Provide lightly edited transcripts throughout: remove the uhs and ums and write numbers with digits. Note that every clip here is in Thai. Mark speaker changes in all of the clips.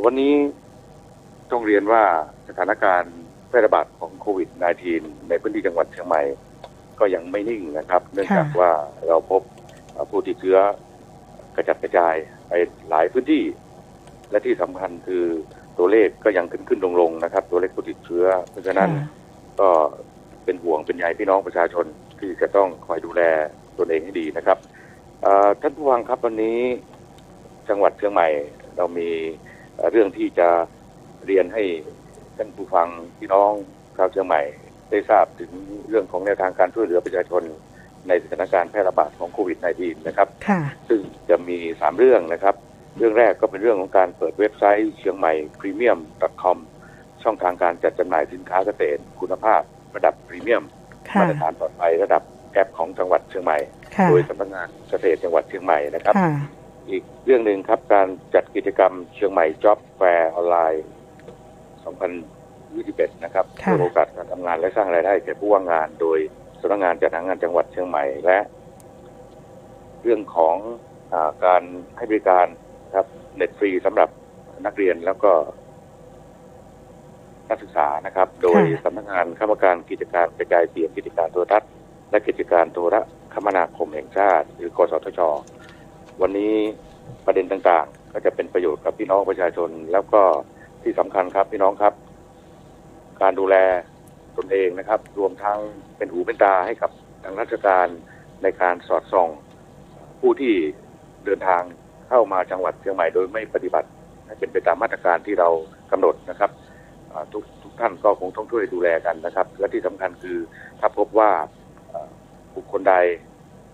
Speaker 1: วันนี้ต้องเรียนว่าสถานการณ์แพร่ระบาดของโควิด -19 ในพื้นที่จังหวัดเชียงใหม่ก็ยังไม่นิ่งนะครับเนื่องจากว่าเราพบผู้ติดเชื้อกระจัดกระจายไปหลายพื้นที่และที่สำคัญคือตัวเลขก็ยังขึ้นลงนะครับตัวเลขผู้ติดเชื้อเพราะฉะนั้นก็เป็นห่วงเป็นใยพี่น้องประชาชนที่จะต้องคอยดูแลตนเองให้ดีนะครับท่านผู้ฟังครับวันนี้จังหวัดเชียงใหม่เรามีเรื่องที่จะเรียนให้ท่านผู้ฟังพี่น้องชาวเชียงใหม่ได้ทราบถึงเรื่องของแนวทางการช่วยเหลือประชาชนในสถานการณ์แพร่ระบาดของโควิด -19 นะครับซึ่งจะมี3เรื่องนะครับเรื่องแรกก็เป็นเรื่องของการเปิดเว็บไซต์เชียงใหม่ premium.com ช่องทางการจัดจำหน่ายสินค้าเกษตรคุณภาพระดับพรีเมียมมาตรฐานปลอดภัยระดับแอปของจังหวัดเชียงใหม่โดยสำนักงานเกษตรจังหวัดเชียงใหม่นะครับอีกเรื่องหนึ่งครับการจัดกิจกรรมเชียงใหม่จ็อบแฟร์ออนไลน์ 2021 นะครับเพื่อโอกาสการทำงานและสร้างรายได้แก่ผู้ว่างงานโดยสำนักงานจัดหางานจังหวัดเชียงใหม่และเรื่องของการให้บริการครับเน็ตฟรีสำหรับนักเรียนแล้วก็นักศึกษานะครับโดยสำนักงานคณะกรรมการกิจการกระจายเสียงกิจการโทรทัศน์และกิจการโทรคมนาคมแห่งชาติหรือกสทช.วันนี้ประเด็นต่างๆก็จะเป็นประโยชน์กับพี่น้องประชาชนแล้วก็ที่สำคัญครับพี่น้องครับการดูแลตนเองนะครับรวมทั้งเป็นหูเป็นตาให้กับทางราชการในการสอดส่องผู้ที่เดินทางเข้ามาจังหวัดเชียงใหม่โดยไม่ปฏิบัติให้เป็นไปตามมาตรการที่เรากำหนดนะครับทุกท่านก็คงต้องช่วยดูแลกันนะครับและที่สำคัญคือถ้าพบว่าบุคคลใด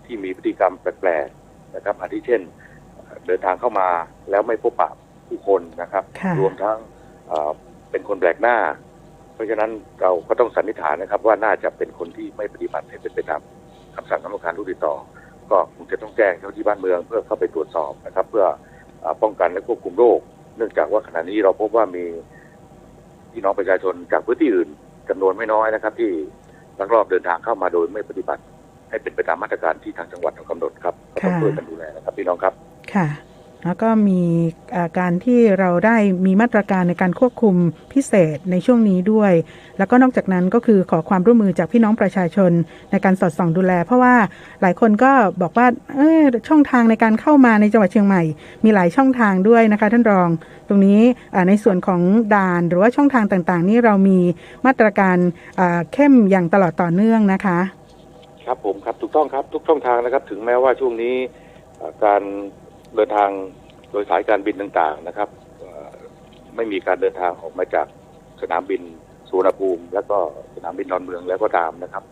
Speaker 1: ที่มีพฤติกรรมแปลกๆนะครับอาทิเช่นเดินทางเข้ามาแล้วไม่พบปะผู้คนนะครับรวมทั้งเป็นคนแปลกหน้าเพราะฉะนั้นเราก็ต้องสันนิษฐานนะครับว่าน่าจะเป็นคนที่ไม่ปฏิบัติให้เป็นไปตามคำสั่งคณะกรรมการโรคติดต่อก็คงจะต้องแจ้งเจ้าที่บ้านเมืองเพื่อเข้าไปตรวจสอบนะครับเพื่อป้องกันและควบคุมโรคเนื่องจากว่าขณะนี้เราพบว่ามีพี่น้องประชาชนจากพื้นที่อื่นจำนวนไม่น้อยนะครับที่ลักลอบเดินทางเข้ามาโดยไม่ปฏิบัติให้เป็นไปตามมาตรการที่ทางจังหวัดกำหนดครับก็ต้องช่วยกันดูแลนะครับพี่น้องครับ
Speaker 2: ค่ะแล้วก็มีการที่เราได้มีมาตรการในการควบคุมพิเศษในช่วงนี้ด้วยแล้วก็นอกจากนั้นก็คือขอความร่วมมือจากพี่น้องประชาชนในการสอดส่องดูแลเพราะว่าหลายคนก็บอกว่าช่องทางในการเข้ามาในจังหวัดเชียงใหม่มีหลายช่องทางด้วยนะคะท่านรองตรงนี้ในส่วนของด่านหรือว่าช่องทางต่างๆนี่เรามีมาตรการเข้มอย่างตลอดต่อเนื่องนะคะ
Speaker 1: ครับผมครับถูกต้องครับทุกช่องทางนะครับถึงแม้ว่าช่วงนี้การเดินทางโดยสายการบินต่างๆนะครับไม่มีการเดินทางออกมาจากสนามบินสุวรรณภูมิและก็สนามบินดอนเมืองแล้วก็ตามนะครับ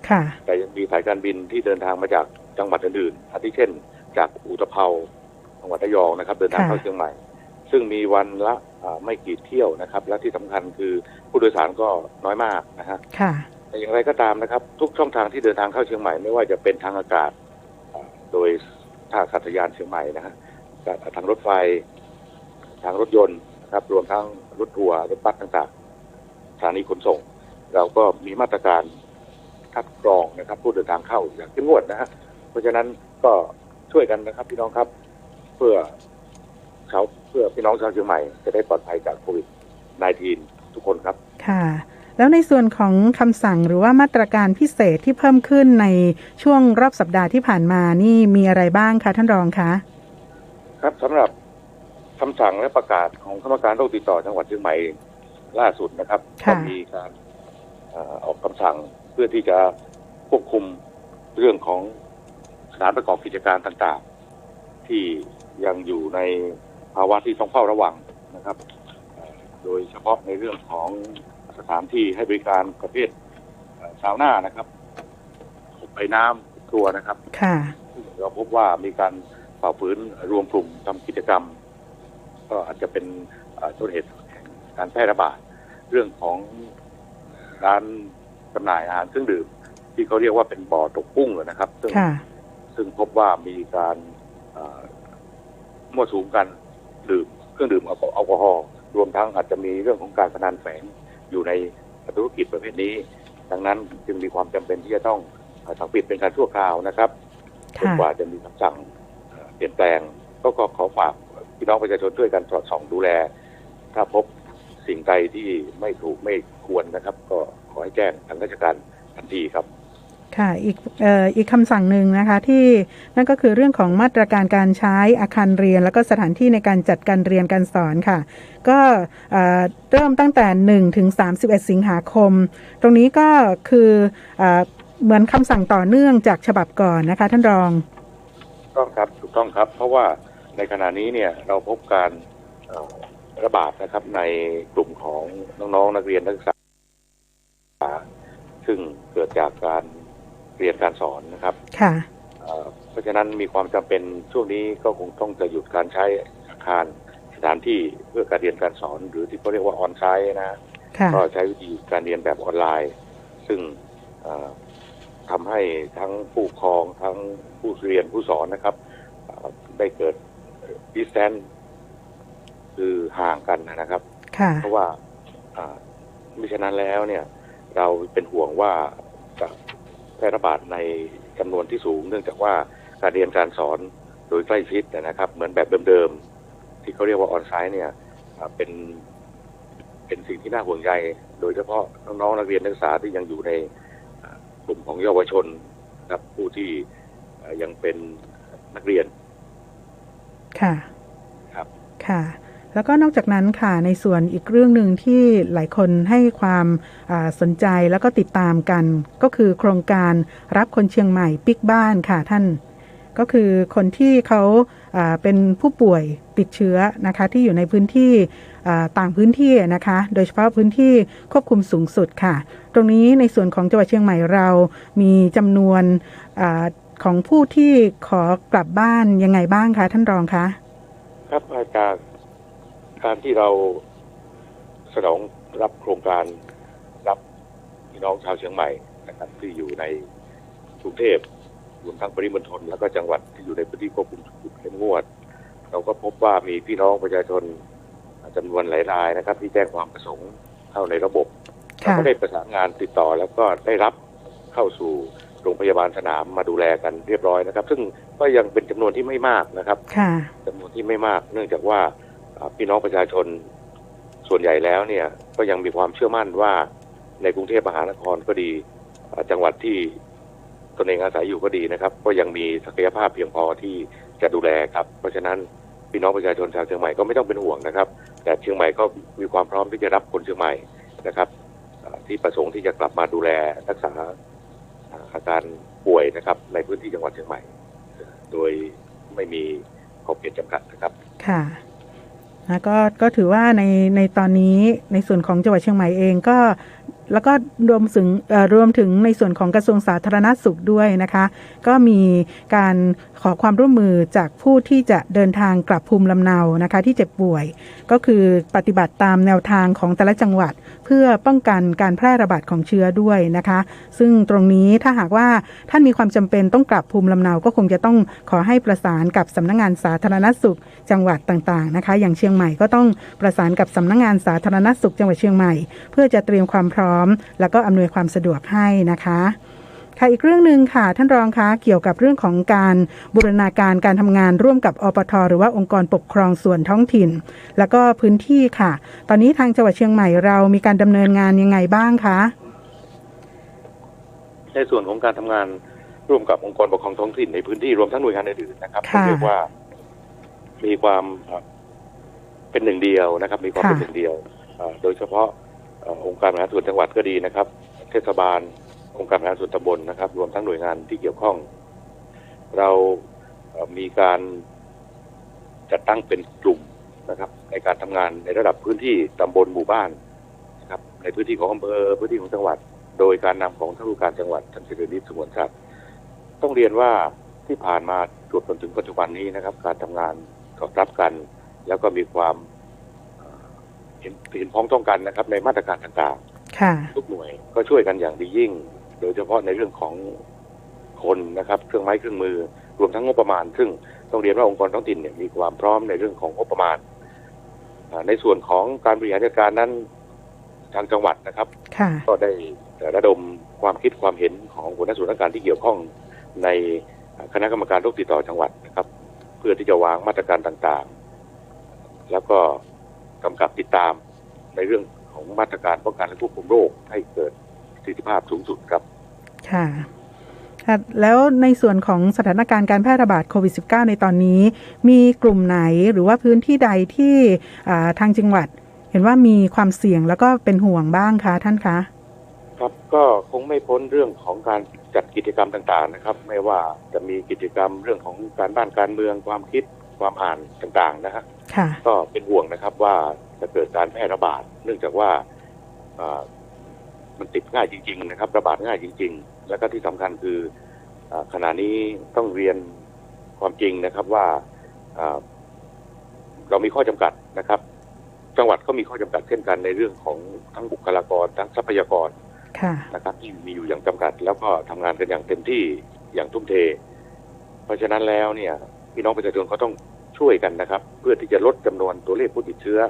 Speaker 1: แต่ยังมีสายการบินที่เดินทางมาจากจังหวัดอื่นๆอาทิเช่นจากอุตภเปาจังหวัดระยองนะครับเดินทางเข้าเชียงใหม่ซึ่งมีวันละไม่กี่เที่ยวนะครับและที่สำคัญคือผู้โดยสารก็น้อยมากนะฮะแต่อย่างไรก็ตามนะครับทุกช่องทางที่เดินทางเข้าเชียงใหม่ไม่ว่าจะเป็นทางอากาศโดยท่าอากาศยานเชียงใหม่นะฮะทางรถไฟทางรถยนต์นะครับรวมทั้งรถทัวร์รถบัสต่างๆสถานีขนส่งเราก็มีมาตรการคัดกรองนะครับผู้เดินทางเข้าอย่างเข้มงวดนะฮะเพราะฉะนั้นก็ช่วยกันนะครับพี่น้องครับเพื่อพี่น้องชาวเชียงใหม่จะได้ปลอดภัยจากโควิด -19 ทุกคนครับ
Speaker 2: ค่ะแล้วในส่วนของคำสั่งหรือว่ามาตรการพิเศษที่เพิ่มขึ้นในช่วงรอบสัปดาห์ที่ผ่านมานี่มีอะไรบ้างคะท่านรองคะ
Speaker 1: ครับสำหรับคำสั่งและประกาศของคณะกรรมการโรคติดต่อจังหวัดเชียงใหม่ล่าสุดนะครับก็มีการออกคำสั่งเพื่อที่จะควบคุมเรื่องของสถานประกอบกิจการต่างๆที่ยังอยู่ในภาวะที่ต้องเฝ้าระวังนะครับโดยเฉพาะในเรื่องของสถานที่ให้บริการประเภทซาวน่านะครับไปน้ำครัวนะครับเราพบว่ามีการฝ่าฝืนรวมกลุ่มทำกิจกรรมก็อาจจะเป็นต้นเหตุแห่งการแพร่ระบาดเรื่องของร้านจำหน่ายอาหารเครื่องดื่มที่เขาเรียกว่าเป็นบ่อตกกุ้งนะครับซึ่งพบว่ามีการมั่วสุมกันดื่มเครื่องดื่มแอลกอฮอล์รวมทั้งอาจจะมีเรื่องของการพนันแฝงอยู่ในธุรกิจประเภทนี้ดังนั้นจึงมีความจำเป็นที่จะต้องสั่งปิดเป็นการชั่วคราวนะครับจนกว่าจะมีคำสั่งเปลี่ยนแปลงก็ขอฝากพี่น้องประชาชนช่วยกันสอดส่องดูแล ถ้าพบสิ่งใดที่ไม่ถูกไม่ควรนะครับก็ขอให้แจ้งทางราชการทันทีครับ
Speaker 2: ค่ะอีกคำสั่งหนึ่งนะคะที่นั่นก็คือเรื่องของมาตรการการใช้อาคารเรียนแล้วก็สถานที่ในการจัดการเรียนการสอนค่ะก็เริ่มตั้งแต่1ถึง31สิงหาคมตรงนี้ก็คือเหมือนคำสั่งต่อเนื่องจากฉบับก่อนนะคะท่านรอง
Speaker 1: ต้องครับถูกต้องครับเพราะว่าในขณะนี้เนี่ยเราพบการระบาดนะครับในกลุ่มของน้องๆนักเรียนนักศึกษาซึ่งเกิดจากการเรียนการสอนนะครับ
Speaker 2: ค่ะ
Speaker 1: เพราะฉะนั้นมีความจำเป็นช่วงนี้ก็คงต้องจะหยุดการใช้อาคารสถานที่เพื่อการเรียนการสอนหรือที่เขาเรียกว่าออนไซต์นะก็ใช้วิธีการเรียนแบบออนไลน์ซึ่งทำให้ทั้งผู้ปกครองทั้งผู้เรียนผู้สอนนะครับได้เกิด distance คือห่างกันนะครับเพราะว่ามิฉะนั้นแล้วเนี่ยเราเป็นห่วงว่าจะแพร่ระบาดในจำนวนที่สูงเนื่องจากว่าการเรียนการสอนโดยใกล้ชิดนะครับเหมือนแบบเดิมๆที่เขาเรียกว่าออนไซต์เนี่ยเป็นสิ่งที่น่าห่วงใยโดยเฉพาะน้องๆนักเรียนนักศึกษาที่ยังอยู่ในกลุ่มของเยาวชนครับผู้ที่ยังเป็นนักเรียน
Speaker 2: ค่ะ
Speaker 1: ครับ
Speaker 2: ค่ะแล้วก็นอกจากนั้นค่ะในส่วนอีกเรื่องหนึ่งที่หลายคนให้ความสนใจแล้วก็ติดตามกันก็คือโครงการรับคนเชียงใหม่ปิกบ้านค่ะท่านก็คือคนที่เขาเป็นผู้ป่วยติดเชื้อนะคะที่อยู่ในพื้นที่ต่างพื้นที่นะคะโดยเฉพาะพื้นที่ควบคุมสูงสุดค่ะตรงนี้ในส่วนของจังหวัดเชียงใหม่เรามีจำนวนของผู้ที่ขอกลับบ้านยังไงบ้างคะท่านรองคะ
Speaker 1: ครับจากการที่เราสนองรับโครงการรับพี่น้องชาวเชียงใหม่นะครับที่อยู่ในกรุงเทพรวมทั้งปริมณฑลแล้วก็จังหวัดที่อยู่ในพื้นที่ควบคุมเข้มงวดเราก็พบว่ามีพี่น้องประชาชนจำนวนหลายรายนะครับที่แจ้งความประสงค์เข้าในระบบเราก็ได้ประสานงานติดต่อแล้วก็ได้รับเข้าสู่โรงพยาบาลสนามมาดูแลกันเรียบร้อยนะครับซึ่งก็ยังเป็นจำนวนที่ไม่มากนะครับจำนวนที่ไม่มากเนื่องจากว่าพี่น้องประชาชนส่วนใหญ่แล้วเนี่ยก็ยังมีความเชื่อมั่นว่าในกรุงเทพมหานครก็ดีจังหวัดที่ตนเองอาศัยอยู่ก็ดีนะครับก็ยังมีศักยภาพเพียงพอที่จะดูแลครับเพราะฉะนั้นพี่น้องประชาชนชาวเชียงใหม่ก็ไม่ต้องเป็นห่วงนะครับแต่เชียงใหม่ก็มีความพร้อมที่จะรับคนเชียงใหม่นะครับที่ประสงค์ที่จะกลับมาดูแลรักษาอาการป่วยนะครับในพื้นที่จังหวัดเชียงใหม่โดยไม่มีขอบเขตจำกัดนะครับ
Speaker 2: ค่ะก็ถือว่าในตอนนี้ในส่วนของจังหวัดเชียงใหม่เองก็แล้วก็รวมถึงในส่วนของกระทรวงสาธารณสุขด้วยนะคะก็มีการขอความร่วมมือจากผู้ที่จะเดินทางกลับภูมิลำเนานะคะที่เจ็บป่วยก็คือปฏิบัติตามแนวทางของแต่ละจังหวัดเพื่อป้องกันการแพร่ระบาดของเชื้อด้วยนะคะซึ่งตรงนี้ถ้าหากว่าท่านมีความจำเป็นต้องกลับภูมิลำเนาก็คงจะต้องขอให้ประสานกับสำนักงานสาธารณสุขจังหวัดต่างๆนะคะอย่างเชียงใหม่ก็ต้องประสานกับสำนักงานสาธารณสุขจังหวัดเชียงใหม่เพื่อจะเตรียมความพร้อมแล้วก็อำนวยความสะดวกให้นะคะค่ะอีกเรื่องนึงค่ะท่านรองคะเกี่ยวกับเรื่องของการบูรณาการการทำงานร่วมกับอปท.หรือว่าองค์กรปกครองส่วนท้องถิ่นแล้วก็พื้นที่ค่ะตอนนี้ทางจังหวัดเชียงใหม่เรามีการดำเนินงานยังไงบ้างคะ
Speaker 1: ในส่วนของการทำงานร่วมกับองค์กรปกครองท้องถิ่นในพื้นที่รวมทั้งหน่วยงานอื่นๆนะครับเรียกว่ามีความเป็นหนึ่งเดียวนะครับมีความเป็นหนึ่งเดียวโดยเฉพาะองค์การบริหารส่วนจังหวัดก็ดีนะครับเทศบาลองค์การบริหารส่วนตำบลนะครับรวมทั้งหน่วยงานที่เกี่ยวข้องเรามีการจัดตั้งเป็นกลุ่มนะครับในการทำงานในระดับพื้นที่ตำบลหมู่บ้านนะครับในพื้นที่ของอำเภอพื้นที่ของจังหวัดโดยการนำของท่านผู้การจังหวัดท่านสิริฤทธิ์สงวนสัตย์ต้องเรียนว่าที่ผ่านมาจนถึงปัจจุบันนี้นะครับการทำงานสอดรับกันแล้วก็มีความเห็นพ้องต้องกันนะครับในมาตรการต่างๆทุกหน่วยก็ช่วยกันอย่างดียิ่งโดยเฉพาะในเรื่องของคนนะครับเครื่องไม้เครื่องมือรวมทั้งงบประมาณซึ่งต้องเรียนว่าองค์กรท้องถิ่นเนี่ยมีความพร้อมในเรื่องของงบประมาณในส่วนของการบริหารจัดการนั้นทางจังหวัดนะครับก็ได้ระดมความคิดความเห็นของหัวหน้าส่วนราชการที่เกี่ยวข้องในคณะกรรมการโรคติดต่อจังหวัดนะครับเพื่อที่จะวางมาตรการต่างๆแล้วก็ กำกับติดตามในเรื่องของมาตรการป้องกันและควบคุมโรคให้เกิดประสิทธิภาพสูงสุดครับ
Speaker 2: ค่ะแล้วในส่วนของสถานการณ์การแพร่ระบาดโควิด -19 ในตอนนี้มีกลุ่มไหนหรือว่าพื้นที่ใดที่ทางจังหวัดเห็นว่ามีความเสี่ยงแล้วก็เป็นห่วงบ้างคะท่านคะ
Speaker 1: ครับก็คงไม่พ้นเรื่องของการจัดกิจกรรมต่างๆนะครับไม่ว่าจะมีกิจกรรมเรื่องของการบ้านการเมืองความคิดความอ่านต่างๆนะฮะก็เป็นห่วงนะครับว่าจะเกิดการแพร่ระบาดเนื่องจากว่ามันติดง่ายจริงๆนะครับระบาดง่ายจริงๆแล้วก็ที่สำคัญคือขณะนี้ต้องเรียนความจริงนะครับว่าเรามีข้อจำกัดนะครับจังหวัดก็มีข้อจำกัดเช่นกันในเรื่องของทั้งบุคลากรทั้งทรัพยากรนะครับที่มีอยู่อย่างจำกัดแล้วก็ทำงานกันอย่างเต็มที่อย่างทุ่มเทเพราะฉะนั้นแล้วเนี่ยพี่น้องประชาชนก็ต้องช่วยกันนะครับเพื่อที่จะลดจำนวนตัวเลขผู้ติดเชื้อ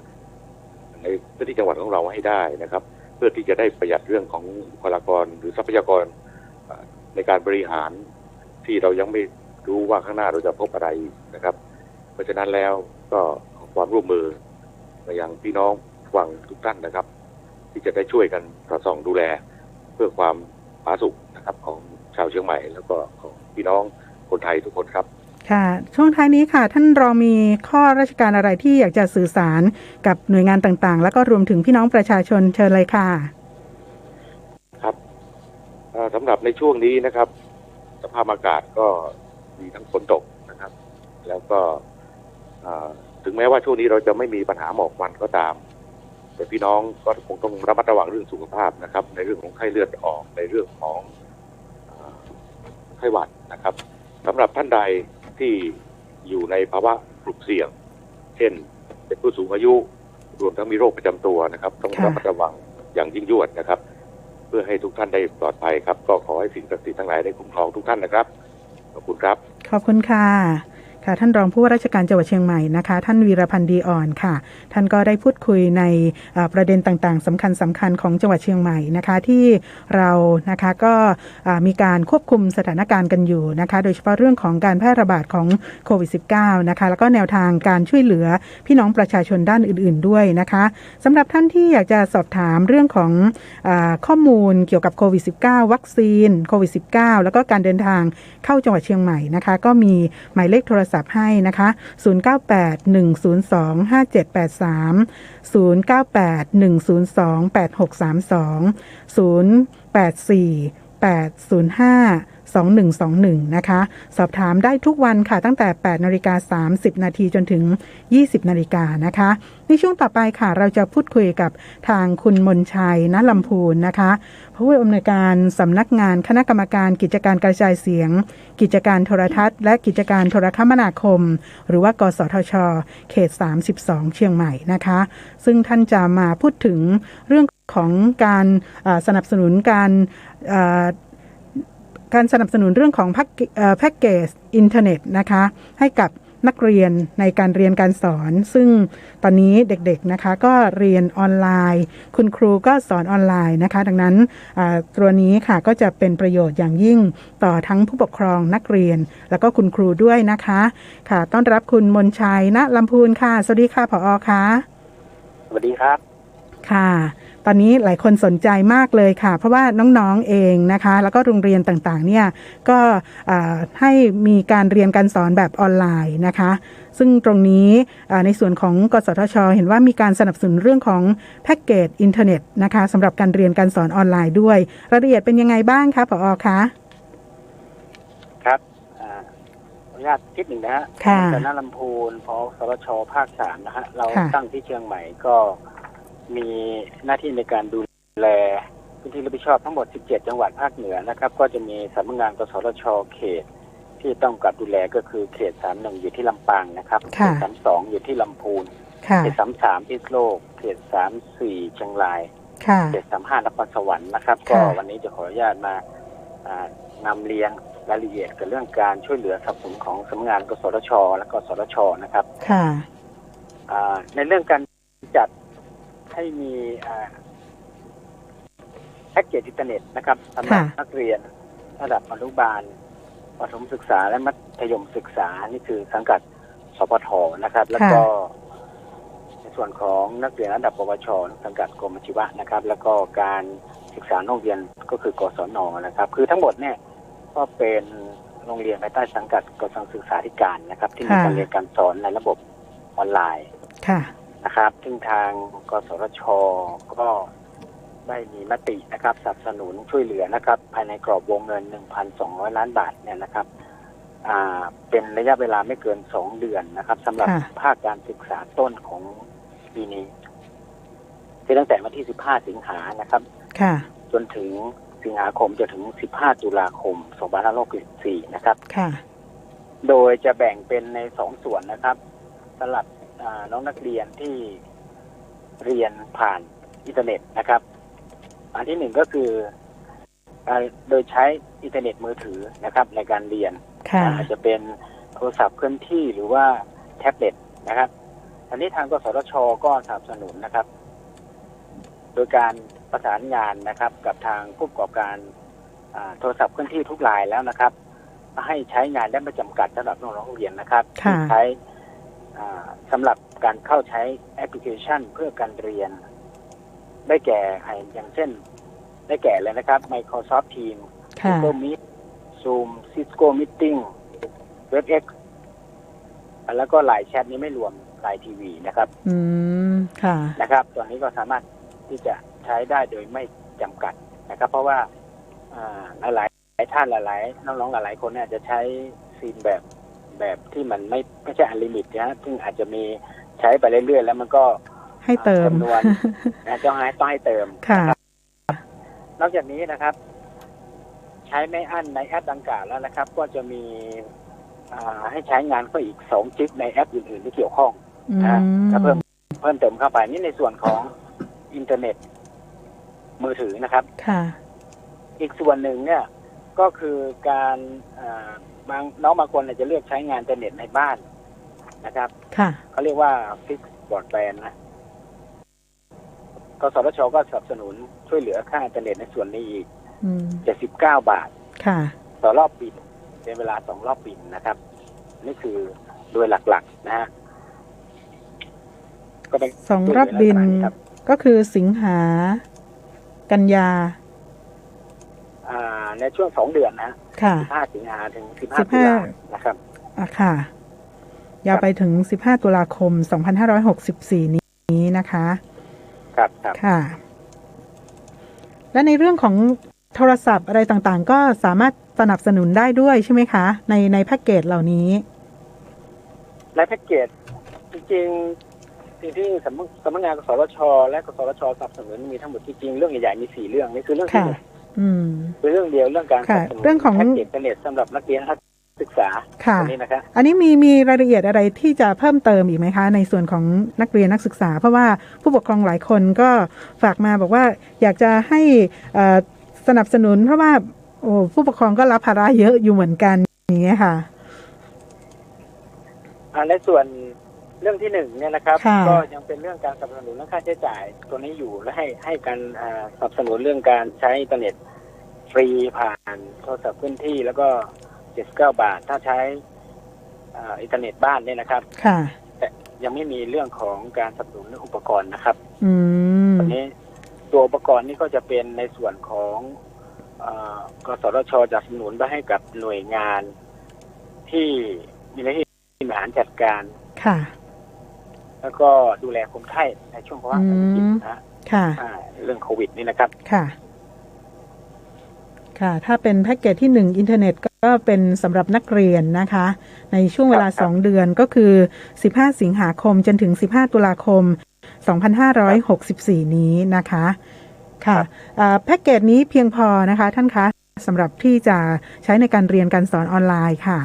Speaker 1: ในพื้นที่จังหวัดของเราให้ได้นะครับเพื่อที่จะได้ประหยัดเรื่องของบุคลากรหรือทรัพยากรในการบริหารที่เรายังไม่รู้ว่าข้างหน้าเราจะพบอะไรนะครับเพราะฉะนั้นแล้วก็ขอความร่วมมือไปยังพี่น้องฟังทุกท่านนะครับที่จะได้ช่วยกันสอดส่องดูแลเพื่อความผาสุกนะครับของชาวเชียงใหม่แล้วก็ของพี่น้องคนไทยทุกคนครับ
Speaker 2: ค่ะช่วงท้ายนี้ค่ะท่านรองมีข้อราชการอะไรที่อยากจะสื่อสารกับหน่วยงานต่างๆแล้วก็รวมถึงพี่น้องประชาชนเชิญเลยค่ะ
Speaker 1: ครับสำหรับในช่วงนี้นะครับสภาพอากาศก็มีทั้งฝนตกนะครับแล้วก็ถึงแม้ว่าช่วงนี้เราจะไม่มีปัญหาหมอกควันก็ตามแต่พี่น้องก็คงต้องระมัดระวังเรื่องสุขภาพนะครับในเรื่องของไข้เลือดออกในเรื่องของไข้หวัดนะครับสำหรับท่านใดที่อยู่ในภาวะกลุ่มเสี่ยงเช่นเป็นผู้สูงอายุรวมทั้งมีโรคประจำตัวนะครับต้องระมัดระวังอย่างยิ่งยวดนะครับเพื่อให้ทุกท่านได้ปลอดภัยครับก็ขอให้สิ่งศักดิ์สิทธิ์ทั้งหลายได้คุ้มครองทุกท่านนะครับขอบคุณครับ
Speaker 2: ขอบคุณค่ะค่ะท่านรองผู้ว่าราชการจังหวัดเชียงใหม่นะคะท่านวีรพันธ์ดีอ่อนค่ะท่านก็ได้พูดคุยในประเด็นต่างๆสำคัญของจังหวัดเชียงใหม่นะคะที่เรานะคะก็มีการควบคุมสถานการณ์กันอยู่นะคะโดยเฉพาะเรื่องของการแพร่ระบาดของโควิด -19 นะคะแล้วก็แนวทางการช่วยเหลือพี่น้องประชาชนด้านอื่นๆด้วยนะคะสำหรับท่านที่อยากจะสอบถามเรื่องของข้อมูลเกี่ยวกับโควิด -19 วัคซีนโควิด -19 แล้วก็การเดินทางเข้าจังหวัดเชียงใหม่นะคะก็มีหมายเลขโทรศัพท์ให้นะคะ0981025783 0981028632 0848052121นะคะสอบถามได้ทุกวันค่ะตั้งแต่ 8:30 น.จนถึง 20:00 น.นะคะในช่วงต่อไปค่ะเราจะพูดคุยกับทางคุณมนชัย ณ ลำพูนนะคะผู้อำนวยการสำนักงานคณะกรรมการกิจการกระจายเสียงกิจการโทรทัศน์และกิจการโทรคมนาคมหรือว่ากสทช.เขต 32 เชียงใหม่นะคะซึ่งท่านจะมาพูดถึงเรื่องของการสนับสนุนการสนับสนุนเรื่องของแพ็กเกจอินเทอร์เน็ตนะคะให้กับนักเรียนในการเรียนการสอนซึ่งตอนนี้เด็กๆนะคะก็เรียนออนไลน์คุณครูก็สอนออนไลน์นะคะดังนั้นตัวนี้ค่ะก็จะเป็นประโยชน์อย่างยิ่งต่อทั้งผู้ปกครองนักเรียนแล้วก็คุณครูด้วยนะคะค่ะต้อนรับคุณมนชัย ณ ลำพูนค่ะสวัสดีค่ะผอ.ค่ะ
Speaker 3: สวัสดีครับ
Speaker 2: ค่ะตอนนี้หลายคนสนใจมากเลยค่ะเพราะว่าน้องๆเองนะคะแล้วก็โรงเรียนต่างๆเนี่ยก็ให้มีการเรียนการสอนแบบออนไลน์นะคะซึ่งตรงนี้ในส่วนของกสทช.เห็นว่ามีการสนับสนุนเรื่องของแพ็กเกจอินเทอร์เน็ตนะคะสำหรับการเรียนการสอนออนไลน์ด้วยรายละเอียดเป็นยังไงบ้างคะผอ.คะ
Speaker 3: ครับขออนุญาตนิดหนึ่งนะฮะคณะลำพูนพสทช.ภาค 3นะฮะเราตั้งที่เชียงใหม่ก็มีหน้าที่ในการดูแลพื้นที่รับผิดชอบทั้งหมด17จังหวัดภาคเหนือนะครับก็จะมีสำนักงานกสทช.เขตที่ต้องกับดูแลก็คือเขต31อยู่ที่ลำปางนะครับเขต32อยู่ที่ลำพูนเขต33พิษณุโลกเขต34เชียงรายเขต35นครสวรรค์นะครับก็วันนี้จะขออนุญาตมานำเรียนรายละเอียดกับเรื่องการช่วยเหลือสนับสนุนของสำนักงานกสทช.และกสทช.นะครับในเรื่องการจัดให้มีแพ็กเกจอินเทอร์เน็ตนะครับสำหรับนักเรียนระดับอนุบาลประถมศึกษาและมัธยมศึกษานี่คือสังกัดสปท.นะครับแล้วก็ใน ส่วนของนักเรียนระดับปวชสังกัดกรมอาชีวะนะครับ แล้วก็การศึกษานอกเรียนก็คือกศน.นะครับคือทั้งหมดเนี่ยก็เป็นโรงเรียนภายใต้สังกัดกระทรวงศึกษาธิการนะครับที่มีการเรียนการสอนในระบบออนไลน์นะครับซึ่งทางกสทช.ก็ได้มีมตินะครับสนับสนุนช่วยเหลือนะครับภายในกรอบวงเงิน 1,200 ล้านบาทเนี่ยนะครับเป็นระยะเวลาไม่เกิน2 เดือนนะครับสำหรับภาคการศึกษาต้นของปีนี้คือตั้งแต่วันที่15 สิงหานะครับจนถึงสิงหาคมจนถึง15 ตุลาคม 2564นะครับโดยจะแบ่งเป็นใน2 ส่วนนะครับสำหรับน้องนักเรียนที่เรียนผ่านอินเทอร์เน็ตนะครับอันที่1ก็คือโดยใช้อินเทอร์เน็ตมือถือนะครับในการเรียนอาจจะเป็นโทรศัพท์เคลื่อนที่หรือว่าแท็บเล็ตนะครับอันนี้ทางกสทช.ก็สนับสนุนนะครับโดยการประสานงานนะครับกับทางผู้ประกอบการโทรศัพท์เคลื่อนที่ทุกรายแล้วนะครับให้ใช้งานได้ไม่จำกัดสำหรับน้องๆเรียนนะครับที่ใช้สำหรับการเข้าใช้แอปพลิเคชันเพื่อการเรียนได้แก่อย่างเช่นได้แก่เลยนะครับ Microsoft Teams Google Meet Zoom Cisco Meeting WebEx แล้วก็ LINE Chat นี้ไม่รวม LINE TV นะครับนะครับตัวนี้ก็สามารถที่จะใช้ได้โดยไม่จำกัดนะครับเพราะว่าหลายท่านหลายน้องๆหลายคนเนี่ยจะใช้ซิมแบบที่มันไม่ใช่อันลิมิตนะซึ่งอาจจะมีใช้ไปเรื่อยๆแล้วมันก็
Speaker 2: ให้เติม
Speaker 3: จำนวนต้องให้เติมนอกจากนี้นะครับใช้ไม่อั้นในแอปดังกล่าวแล้วนะครับก็จะมีให้ใช้งานก็อีก2 จิกในแอปอื่นๆที่เกี่ยวข้องเพิ่มเติมเข้าไปนี่ในส่วนของอินเทอร์เน็ตมือถือนะครับอีกส่วนหนึ่งเนี่ยก็คือการน้องบางคนจะเลือกใช้งานอินเทอร์เน็ตในบ้านนะครับเขาเรียกว่าฟิกซ์บรอดแบนด์นะกสทช.ก็สนับสนุนช่วยเหลือค่าอินเทอร์เน็ตในส่วนนี้อีก79 บาทต่อรอบบินเป็นเวลา2 รอบบินนะครับนี่คือโดยหลักๆนะฮะ
Speaker 2: ก็เป็น2 รอบบินก็คือสิงหากันยา
Speaker 3: ในช่วง2 เดือนนะ15 สิงหาถึง15 ตุลานะครับ
Speaker 2: ค่ะยาวไปถึง15 ตุลาคม 2564 นี้นะคะ
Speaker 3: ครับ
Speaker 2: ค่ะและในเรื่องของโทรศัพท์อะไรต่างๆก็สามารถสนับสนุนได้ด้วยใช่ไหมคะในแพ็กเกจเหล่านี้
Speaker 3: ในแพ็กเกจจริงที่สำนักงานกสทช.และกสทช.สนับสนุนมีทั้งหมดจริงๆเรื่องใหญ่ๆมี4 เรื่องนี่คือเรื่องที่เป็นเรื่องเดียวเรื่องการสนับสนุนแพ็กเกจอินเทอร์เน็ตสำหรับนักเรียนศึกษา
Speaker 2: อันนี้นะคะอันนี้มีรายละเอียดอะไรที่จะเพิ่มเติมอีกไหมคะในส่วนของนักเรียนนักศึกษาเพราะว่าผู้ปกครองหลายคนก็ฝากมาบอกว่าอยากจะให้สนับสนุนเพราะว่าผู้ปกครองก็รับภาระเยอะอยู่เหมือนกันอย่างเงี้ยค่ะ
Speaker 3: ในส่วนเรื่องที่1เนี่ยนะครับก็ยังเป็นเรื่องการสนับสนุนเรื่องค่าใช้จ่ายตัวนี้อยู่และให้การสนับสนุนเรื่องการใช้อินเทอร์เน็ตฟรีผ่านโทรศัพท์เคลื่อนที่แล้วก็79 บาทถ้าใช้อินเทอร์เน็ตบ้านเนี่ยนะครับแต่ยังไม่มีเรื่องของการสนับสนุนอุปกรณ์นะครับตอนนี้ตัวอุปกรณ์นี่ก็จะเป็นในส่วนของกสทช.จะสนับสนุนไปให้กับหน่วยงานที่มีหน้าที่บริหารจัดการแล้วก็ดูแลคนไข้ในช่วงภาวะเศรษฐกิจนะเรื่องโควิดนี่นะครับ
Speaker 2: ค่ะถ้าเป็นแพ็กเกจที่1อินเทอร์เน็ตก็เป็นสำหรับนักเรียนนะคะในช่วงเวลา2 เดือนก็คือ15 สิงหาคมจนถึง15 ตุลาคม 2564 นี้นะคะค่ะแพ็กเกจนี้เพียงพอนะคะท่านคะสำหรับที่จะใช้ในการเรียนการสอนออนไลน์ค่ะ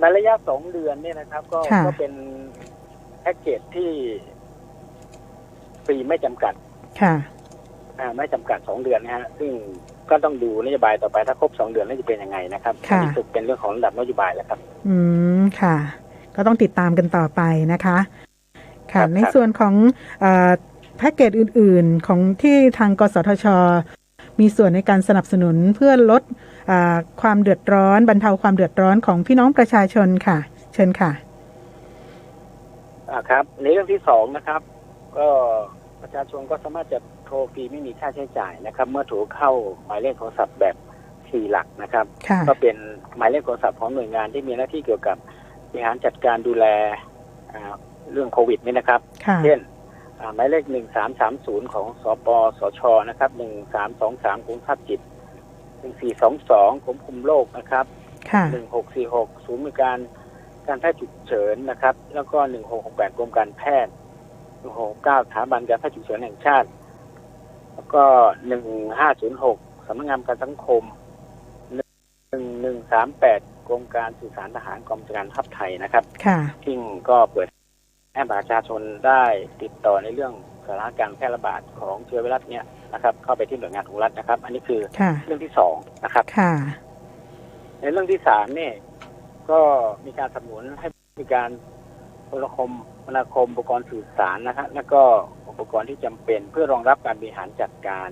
Speaker 3: ในระยะ2 เดือนเนี่ยนะครับก็เป็นแพ็กเกจที่ฟรีไม่จำกัดไม่จำกัด2 เดือนนะฮะซึ่งก็ต้องดูนโยบายต่อไปถ้าครบ2 เดือนแล้วจะเป็นยังไงนะครับนี่คือเป็นเรื่องของระดับนโยบายแล้วครับ
Speaker 2: ค่ะก็ต้องติดตามกันต่อไปนะคะค่ะในส่วนของแพ็กเกจอื่นๆของที่ทางกสทช.มีส่วนในการสนับสนุนเพื่อลดความเดือดร้อนบรรเทาความเดือดร้อนของพี่น้องประชาชนค่ะเชิญค่ะ
Speaker 3: ครับในเรื่องที่สองนะครับก็ประชาชนก็สามารถจะโทรฟรีไม่มีค่าใช้จ่ายนะครับเมื่อโทรเข้าหมายเลขโทรศัพท์แบบ4 หลักนะครับก็เป็นหมายเลขโทรศัพท์ของหน่วยงานที่มีหน้าที่เกี่ยวกับบริหารจัดการดูแลเรื่องโควิดนี่นะครับเช่นหมายเลข1330ของสปสชนะครับ1323กรมสุขภาพจิต1422กรมคุมโรคนะครับ1646ศูนย์บริการการแพทย์ฉุกเฉินนะครับแล้วก็1668กรมการแพทย์169สถาบันการแพทย์ฉุกเฉินแห่งชาติแล้วก็1506สำนักงานการสังคม1138กรมการสื่อสารทหารกองบัญชาการทัพไทยนะครับซึ่งก็เปิดให้ประชาชนได้ติดต่อในเรื่องสถานการณ์แพร่ระบาดของเชื้อไวรัสเนี่ยนะครับเข้าไปที่หน่วยงานของรัฐนะครับอันนี้คือเรื่องที่2นะครับในเรื่องที่3เนี่ยก็มีการสนับสนุนให้มีการโทรคมนาคมอุปกรณ์สื่อสารนะครับแล้วก็อุปกรณ์ที่จำเป็นเพื่อรองรับการบริหารจัดการ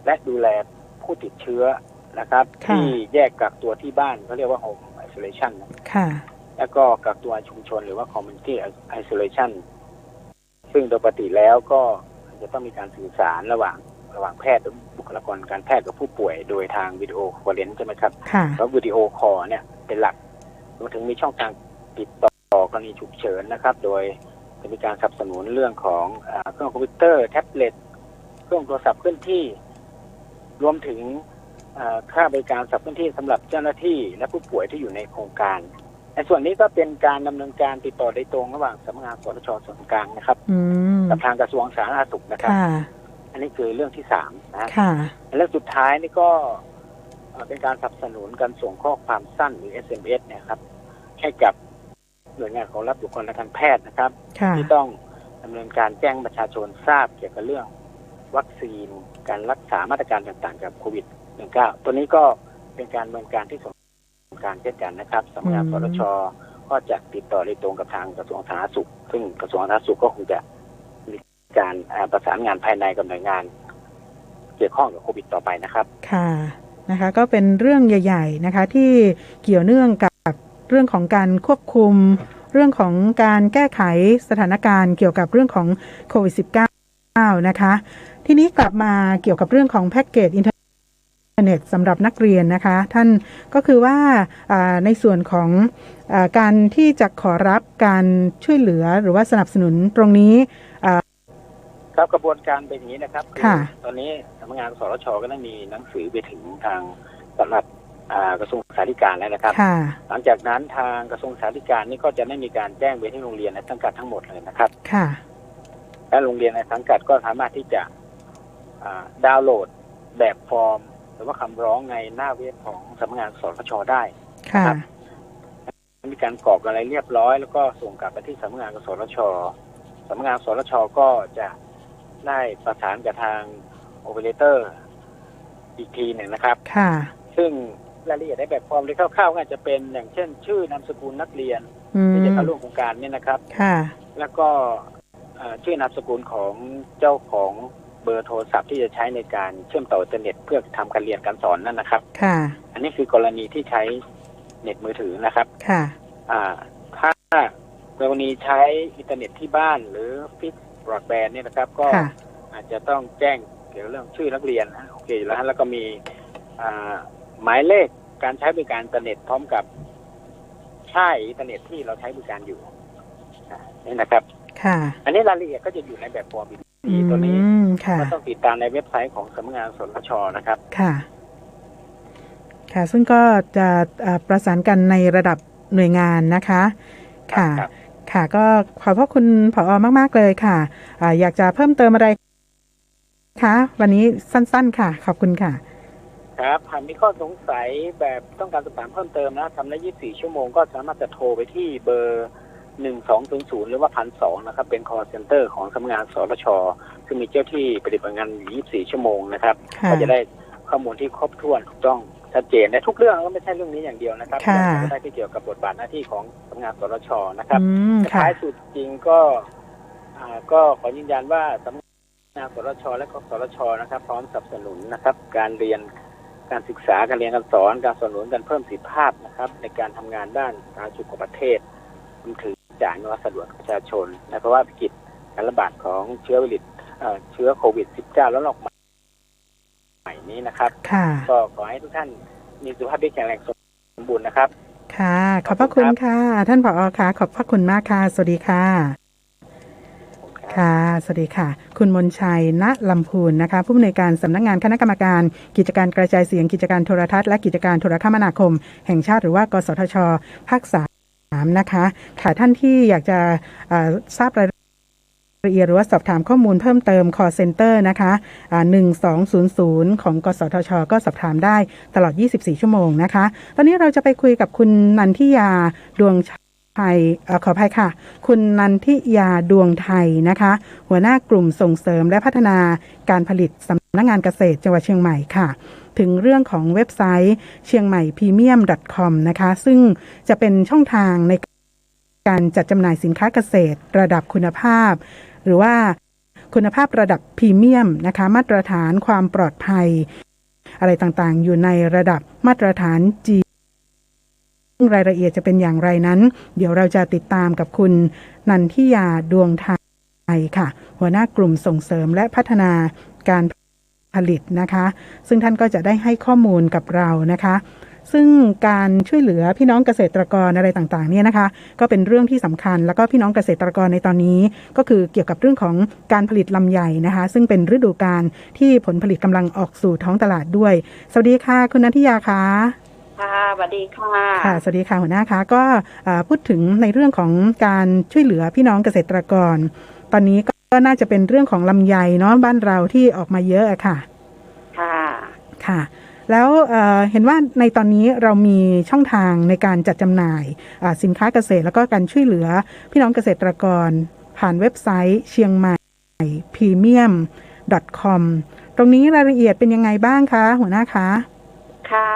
Speaker 3: และดูแลผู้ติดเชื้อนะครับที่แยกกักตัวที่บ้านเขาเรียกว่า Home Isolation นะแล้วก็กักตัวชุมชนหรือว่า Community Isolation ซึ่งโดยปกติแล้วก็จะต้องมีการสื่อสารระหว่างแพทย์บุคลากรการแพทย์กับผู้ป่วยโดยทางวิดีโอคอนเฟอเรนซ์ใช่ไหมครับแล้ววิดีโอคอลเนี่ยเป็นหลักรวมถึงมีช่องทางติดต่อกรณีฉุกเฉินนะครับโดยจะมีการสนับสนุนเรื่องของเครื่องคอมพิวเตอร์แท็บเล็ตเครื่องโทรศัพท์เคลื่อนที่รวมถึงค่าบริการสับพื้นที่สำหรับเจ้าหน้าที่และผู้ป่วยที่อยู่ในโครงการในส่วนนี้ก็เป็นการดำเนินการติดต่อโดยตรงระหว่างสำนักงานสทชส่วนกลางนะครับกับทางกระทรวงสาธารณสุขนะครับอันนี้คือเรื่องที่3นะเรื่องสุดท้ายนี่ก็เป็นการสนับสนุนการส่งข้อความสั้นหรือ SMS นะครับให้กับหน่วยงานของรัฐบุคคลทางการแพทย์นะครับที่ต้องดำเนินการแจ้งประชาชนทราบเกี่ยวกับเรื่องวัคซีนการรักษามาตรการต่างๆกับโควิด-19 ตัวนี้ก็เป็นการดำเนินการที่ส่วนกลางเช่นกันนะครับสำนักงานสทชก็จะติดต่อโดยตรงกับทางกระทรวงสาธารณสุขซึ่งกระทรวงสาธารณสุขก็คงจะมีการประสานงานภายในกับหน่วยงานเกี่ยวข้องกับโควิดต่อไปนะครับ
Speaker 2: ค่ะนะคะก็เป็นเรื่องใหญ่ๆนะคะที่เกี่ยวเนื่องกับเรื่องของการควบคุมเรื่องของการแก้ไขสถานการณ์เกี่ยวกับเรื่องของโควิด -19 นะคะทีนี้กลับมาเกี่ยวกับเรื่องของแพ็กเกจอินเทอร์เน็ตสำหรับนักเรียนนะคะท่านก็คือว่าในส่วนของการที่จะขอรับการช่วยเหลือหรือว่าสนับสนุนตรงนี้
Speaker 3: ครับกระบวนการเป็นอย่างนี้นะครับตอนนี้สำนักงานสทชก็ได้มีหนังสือไปถึงทางสำนักกระทรวงศึกษาธิการแล้วนะครับหลังจากนั้นทางกระทรวงศึกษาธิการนี่ก็จะได้มีการแจ้งไปที่โรงเรียนในสังกัดทั้งหมดเลยนะครับและโรงเรียนในสังกัดก็สามารถที่จะดาวน์โหลดแบบฟอร์มหรือว่าคำร้องในหน้าเว็บของสำนักงานสทชได้ครับมีการกรอกอะไรเรียบร้อยแล้วก็ส่งกลับไปที่สำนักงานสทชสำนักงานสทชก็จะได้ประสานกับทางโอเปอเรเตอร์อีกทีหนึ่งนะครับซึ่งรายละเอียดในแบบฟอร์มที่คร่าวๆก็อาจจะเป็นอย่างเช่นชื่อนามสกุลนักเรียนที่จะเข้าร่วมโครงการนี่นะครับแล้วก็ชื่อนามสกุลของเจ้าของเบอร์โทรศัพท์ที่จะใช้ในการเชื่อมต่ออินเทอร์เน็ตเพื่อทำการเรียนการสอนนั่นนะครับอันนี้คือกรณีที่ใช้เน็ตมือถือนะครับถ้ากรณีใช้อินเทอร์เน็ตที่บ้านหรือฟิกซ์บรอดแบนด์เนี่ยนะครับก็อาจจะต้องแจ้งเกี่ยวกับเรื่องชื่อนักเรียนโอเคแล้วก็มีหมายเลขการใช้บริการอินเทอร์เน็ตพร้อมกับค่ายอินเทอร์เน็ตที่เราใช้บริการอยู่นี่นะครับอันนี้รายละเอียดก็จะอยู่ในแบบฟอร์มตัวนี้ก็ต้องติดตามในเว็บไซต์ของสำนักงานสทชนะครับ
Speaker 2: ค่ะซึ่งก็จะประสานกันในระดับหน่วยงานนะคะค่ะก็ขอบพระคุณผอ.มากๆเลยค่ะอยากจะเพิ่มเติมอะไรคะวันนี้สั้นๆค่ะขอบคุณค่ะ
Speaker 3: ครับหากมีข้อสงสัยแบบต้องการสอบถามเพิ่มเติมนะทำได้24 ชั่วโมงก็สามารถจะโทรไปที่เบอร์1200หรือว่า1,200นะครับเป็น call center ของสำนักงานสทชซึ่งมีเจ้าที่ปฏิบัติงานอยู่24 ชั่วโมงนะครับก็จะได้ข้อมูลที่ครบถ้วนถูกต้องชัดเจนในทุกเรื่องก็ไม่ใช่เรื่องนี้อย่างเดียวนะครับก็ได้ที่เกี่ยวกับบทบาทหน้าที่ของสำนักงานสทชนะครับท้ายสุดจริงก็ขอยืนยันว่าสำนักงานสทชและกสทชนะครับพร้อมสนับสนุนนะครับการเรียนการศึกษาการเรียนการสอนการสนับสนุนการเพิ่มประสิทธิภาพนะครับในการทำงานด้านสาธารณสุขของประเทศรวมถึง จ่ายอำนวยสะดวกประชาชนและเพราะว่าวิกฤตการระบาดของเชื้อโควิด -19 แล้วออกมาใหม่นี้นะครับก็ขอให้ทุกท่านมีสุขภาพที่แข็งแรงสมบูรณ์นะครับ
Speaker 2: ค่ะขอบพระคุณค่ะท่านผอ.ค่ะขอบพระคุณมากค่ะสวัสดีค่ะค่ะสวัสดีค่ะคุณมนชัย ณ ลำพูนนะคะผู้อำนวยการสำนักงานคณะกรรมการกิจการกระจายเสียงกิจการโทรทัศน์และกิจการโทรคมนาคมแห่งชาติหรือว่ากสทช.ภาค3นะคะค่ะท่านที่อยากจะทราบรายละเอียดหรือว่าสอบถามข้อมูลเพิ่มเติม call center นะคะ1200ของกสทช.ก็สอบถามได้ตลอด24ชั่วโมงนะคะตอนนี้เราจะไปคุยกับคุณนันทิยาดวงขออภัยค่ะคุณนันทิยาดวงไทยนะคะหัวหน้ากลุ่มส่งเสริมและพัฒนาการผลิตสำนักงานเกษตรจังหวัดเชียงใหม่ค่ะถึงเรื่องของเว็บไซต์เชียงใหม่ premium.com นะคะซึ่งจะเป็นช่องทางในการจัดจำหน่ายสินค้าเกษตรระดับคุณภาพหรือว่าคุณภาพระดับพรีเมียมนะคะมาตรฐานความปลอดภัยอะไรต่างๆอยู่ในระดับมาตรฐาน Gรายละเอียดจะเป็นอย่างไรนั้นเดี๋ยวเราจะติดตามกับคุณนันทิยาดวงไทยค่ะหัวหน้ากลุ่มส่งเสริมและพัฒนาการผลิตนะคะซึ่งท่านก็จะได้ให้ข้อมูลกับเรานะคะซึ่งการช่วยเหลือพี่น้องเกษตรกรอะไรต่างๆเนี่ยนะคะก็เป็นเรื่องที่สำคัญแล้วก็พี่น้องเกษตรกรในตอนนี้ก็คือเกี่ยวกับเรื่องของการผลิตลำไยนะคะซึ่งเป็นฤดูกาลที่ผลผลิตกำลังออกสู่ท้องตลาดด้วยสวัสดีค่ะคุณนันทิยาค่ะ
Speaker 4: ค่ะสวัสดีค่ะ
Speaker 2: ค่ะสวัสดีค่ะหัวหน้าคะก็พูดถึงในเรื่องของการช่วยเหลือพี่น้องเกษตรกรตอนนี้ก็น่าจะเป็นเรื่องของลำไยเนาะบ้านเราที่ออกมาเยอะอะค่ะค่ะแล้วเห็นว่าในตอนนี้เรามีช่องทางในการจัดจำหน่ายสินค้าเกษตรแล้วก็การช่วยเหลือพี่น้องเกษตรกรผ่านเว็บไซต์เชียงใหม่ premium.com ตรงนี้รายละเอียดเป็นยังไงบ้างคะหัวหน้าคะ
Speaker 4: ค่ะ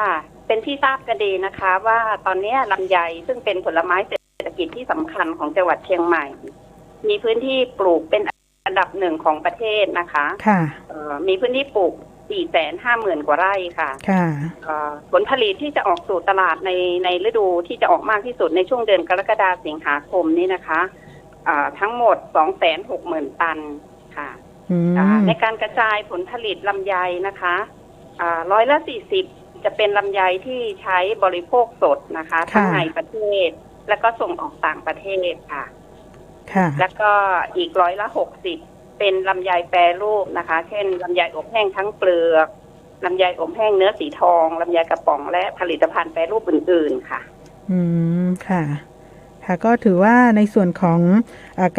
Speaker 4: เป็นที่ทราบกันดีนะคะว่าตอนนี้ลำไยซึ่งเป็นผลไม้เศรษฐกิจที่สำคัญของจังหวัดเชียงใหม่มีพื้นที่ปลูกเป็นอันดับหนึ่งของประเทศนะคะ
Speaker 2: ค่ะ
Speaker 4: มีพื้นที่ปลูก 450,000 กว่าไร่ค่ะผลผลิตที่จะออกสู่ตลาดในฤดูที่จะออกมากที่สุดในช่วงเดือนกรกฎาคมสิงหาคมนี้นะคะทั้งหมด 260,000 ตันค่ะในการกระจายผลผลิตลำไยนะคะ40%จะเป็นลำไยที่ใช้บริโภคสดนะคะทั้งในประเทศและก็ส่งออกต่างประเทศค่ะแล้วก็อีก60%เป็นลำไยแปรรูปนะคะเช่นลำไยอบแห้งทั้งเปลือกลำไยอบแห้งเนื้อสีทองลำไยกระป๋องและผลิตภัณฑ์แปรรูปอื่นๆค่ะ
Speaker 2: ค่ะก็ถือว่าในส่วนของ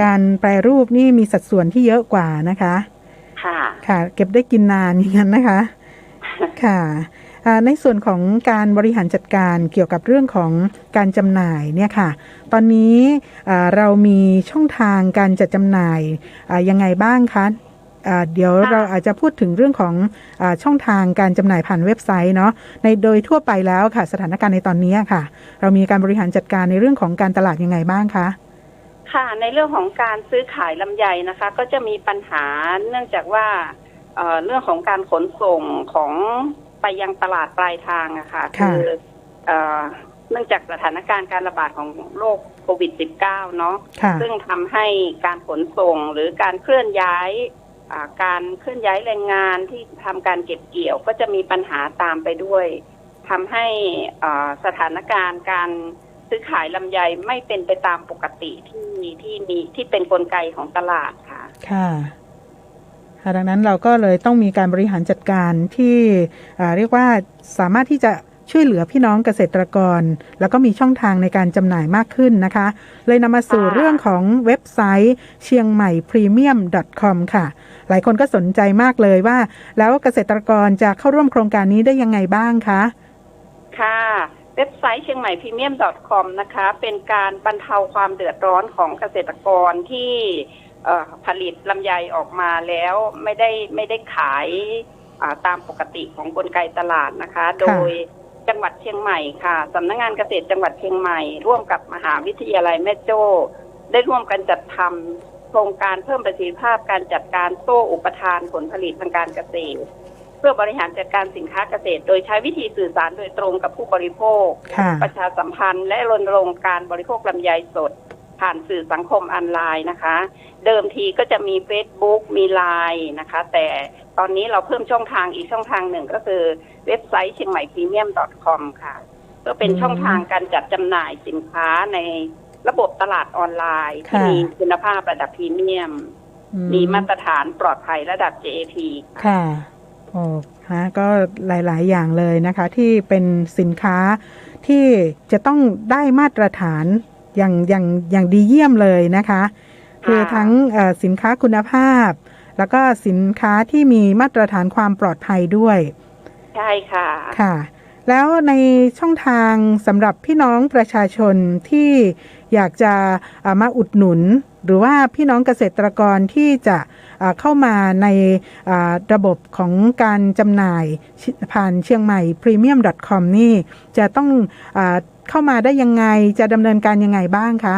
Speaker 2: การแปรรูปนี่มีสัดส่วนที่เยอะกว่านะคะค่ะเก็บได้กินนานอย่างนั้นนะคะค่ะในส่วนของการบริหารจัดการเกี่ยวกับเรื่องของการจำหน่ายเนี่ยค่ะตอนนี้เรามีช่องทางการจัดจำหน่ายยังไงบ้างคะเดี๋ยวเราอาจจะพูดถึงเรื่องของช่องทางการจำหน่ายผ่านเว็บไซต์เนาะในโดยทั่วไปแล้วค่ะสถานการณ์ในตอนนี้ค่ะเรามีการบริหารจัดการในเรื่องของการตลาดยังไงบ้างคะ
Speaker 4: ค่ะในเรื่องของการซื้อขายลำไยนะคะก็จะมีปัญหาเนื่องจากว่าเรื่องของการขนส่งของไปยังตลาดปลายทางอะค่ะคือเนื่องจากสถานการณ์การระบาดของโรคโควิด -19 เนาะซึ่งทำให้การขนส่งหรือการเคลื่อนย้ายแรงงานที่ทำการเก็บเกี่ยวก็จะมีปัญหาตามไปด้วยทำให้สถานการณ์การซื้อขายลำไยไม่เป็นไปตามปกติที่เป็นกลไกของตลาดค่ะ
Speaker 2: ดังนั้นเราก็เลยต้องมีการบริหารจัดการที่เรียกว่าสามารถที่จะช่วยเหลือพี่น้องเกษตรกรแล้วก็มีช่องทางในการจำหน่ายมากขึ้นนะคะเลยนำมาสู่เรื่องของเว็บไซต์เชียงใหม่ premium.com ค่ะหลายคนก็สนใจมากเลยว่าแล้วเกษตรกรจะเข้าร่วมโครงการนี้ได้ยังไงบ้างคะ
Speaker 4: ค่ะเว็บไซต์เชียงใหม่ premium.com นะคะเป็นการบรรเทาความเดือดร้อนของเกษตรกรที่ผลิตลำไยออกมาแล้วไม่ได้ขายตามปกติของกลไกตลาดนะคะโดยจังหวัดเชียงใหม่ค่ะสำนักงานเกษตรจังหวัดเชียงใหม่ร่วมกับมหาวิทยาลัยแม่โจ้ได้ร่วมกันจัดทำโครงการเพิ่มประสิทธิภาพการจัดการโซ่อุปทานผลผลิตทางการเกษตรเพื่อบริหารจัดการสินค้าเกษตรโดยใช้วิธีสื่อสารโดยตรงกับผู้บริโภคประชาสัมพันธ์และรณรงค์การบริโภคลำไยสด ผ่านสื่อสังคมออนไลน์นะคะ เดิมทีก็จะมี Facebook มี LINE นะคะแต่ตอนนี้เราเพิ่มช่องทางอีกช่องทางหนึ่งก็คือเว็บไซต์เชียงใหม่พรีเมียม .com ค่ะก็เป็นช่องทางการจัดจำหน่ายสินค้าในระบบตลาดออนไลน์ที่มีคุณภาพระดับพรีเมียมมีมาตรฐานปลอดภัยระดับ GAP
Speaker 2: ค่ะโอ้ฮะก็หลายๆอย่างเลยนะคะที่เป็นสินค้าที่จะต้องได้มาตรฐานอย่างดีเยี่ยมเลยนะคะคือทั้งสินค้าคุณภาพแล้วก็สินค้าที่มีมาตรฐานความปลอดภัยด้วย
Speaker 4: ใช่ค่ะ
Speaker 2: ค่ะแล้วในช่องทางสำหรับพี่น้องประชาชนที่อยากจะมาอุดหนุนหรือว่าพี่น้องเกษตรกรที่จะเข้ามาในระบบของการจำหน่ายผ่านเชียงใหม่ premium.com นี่จะต้องเข้ามาได้ยังไงจะดำเนินการยังไงบ้างคะ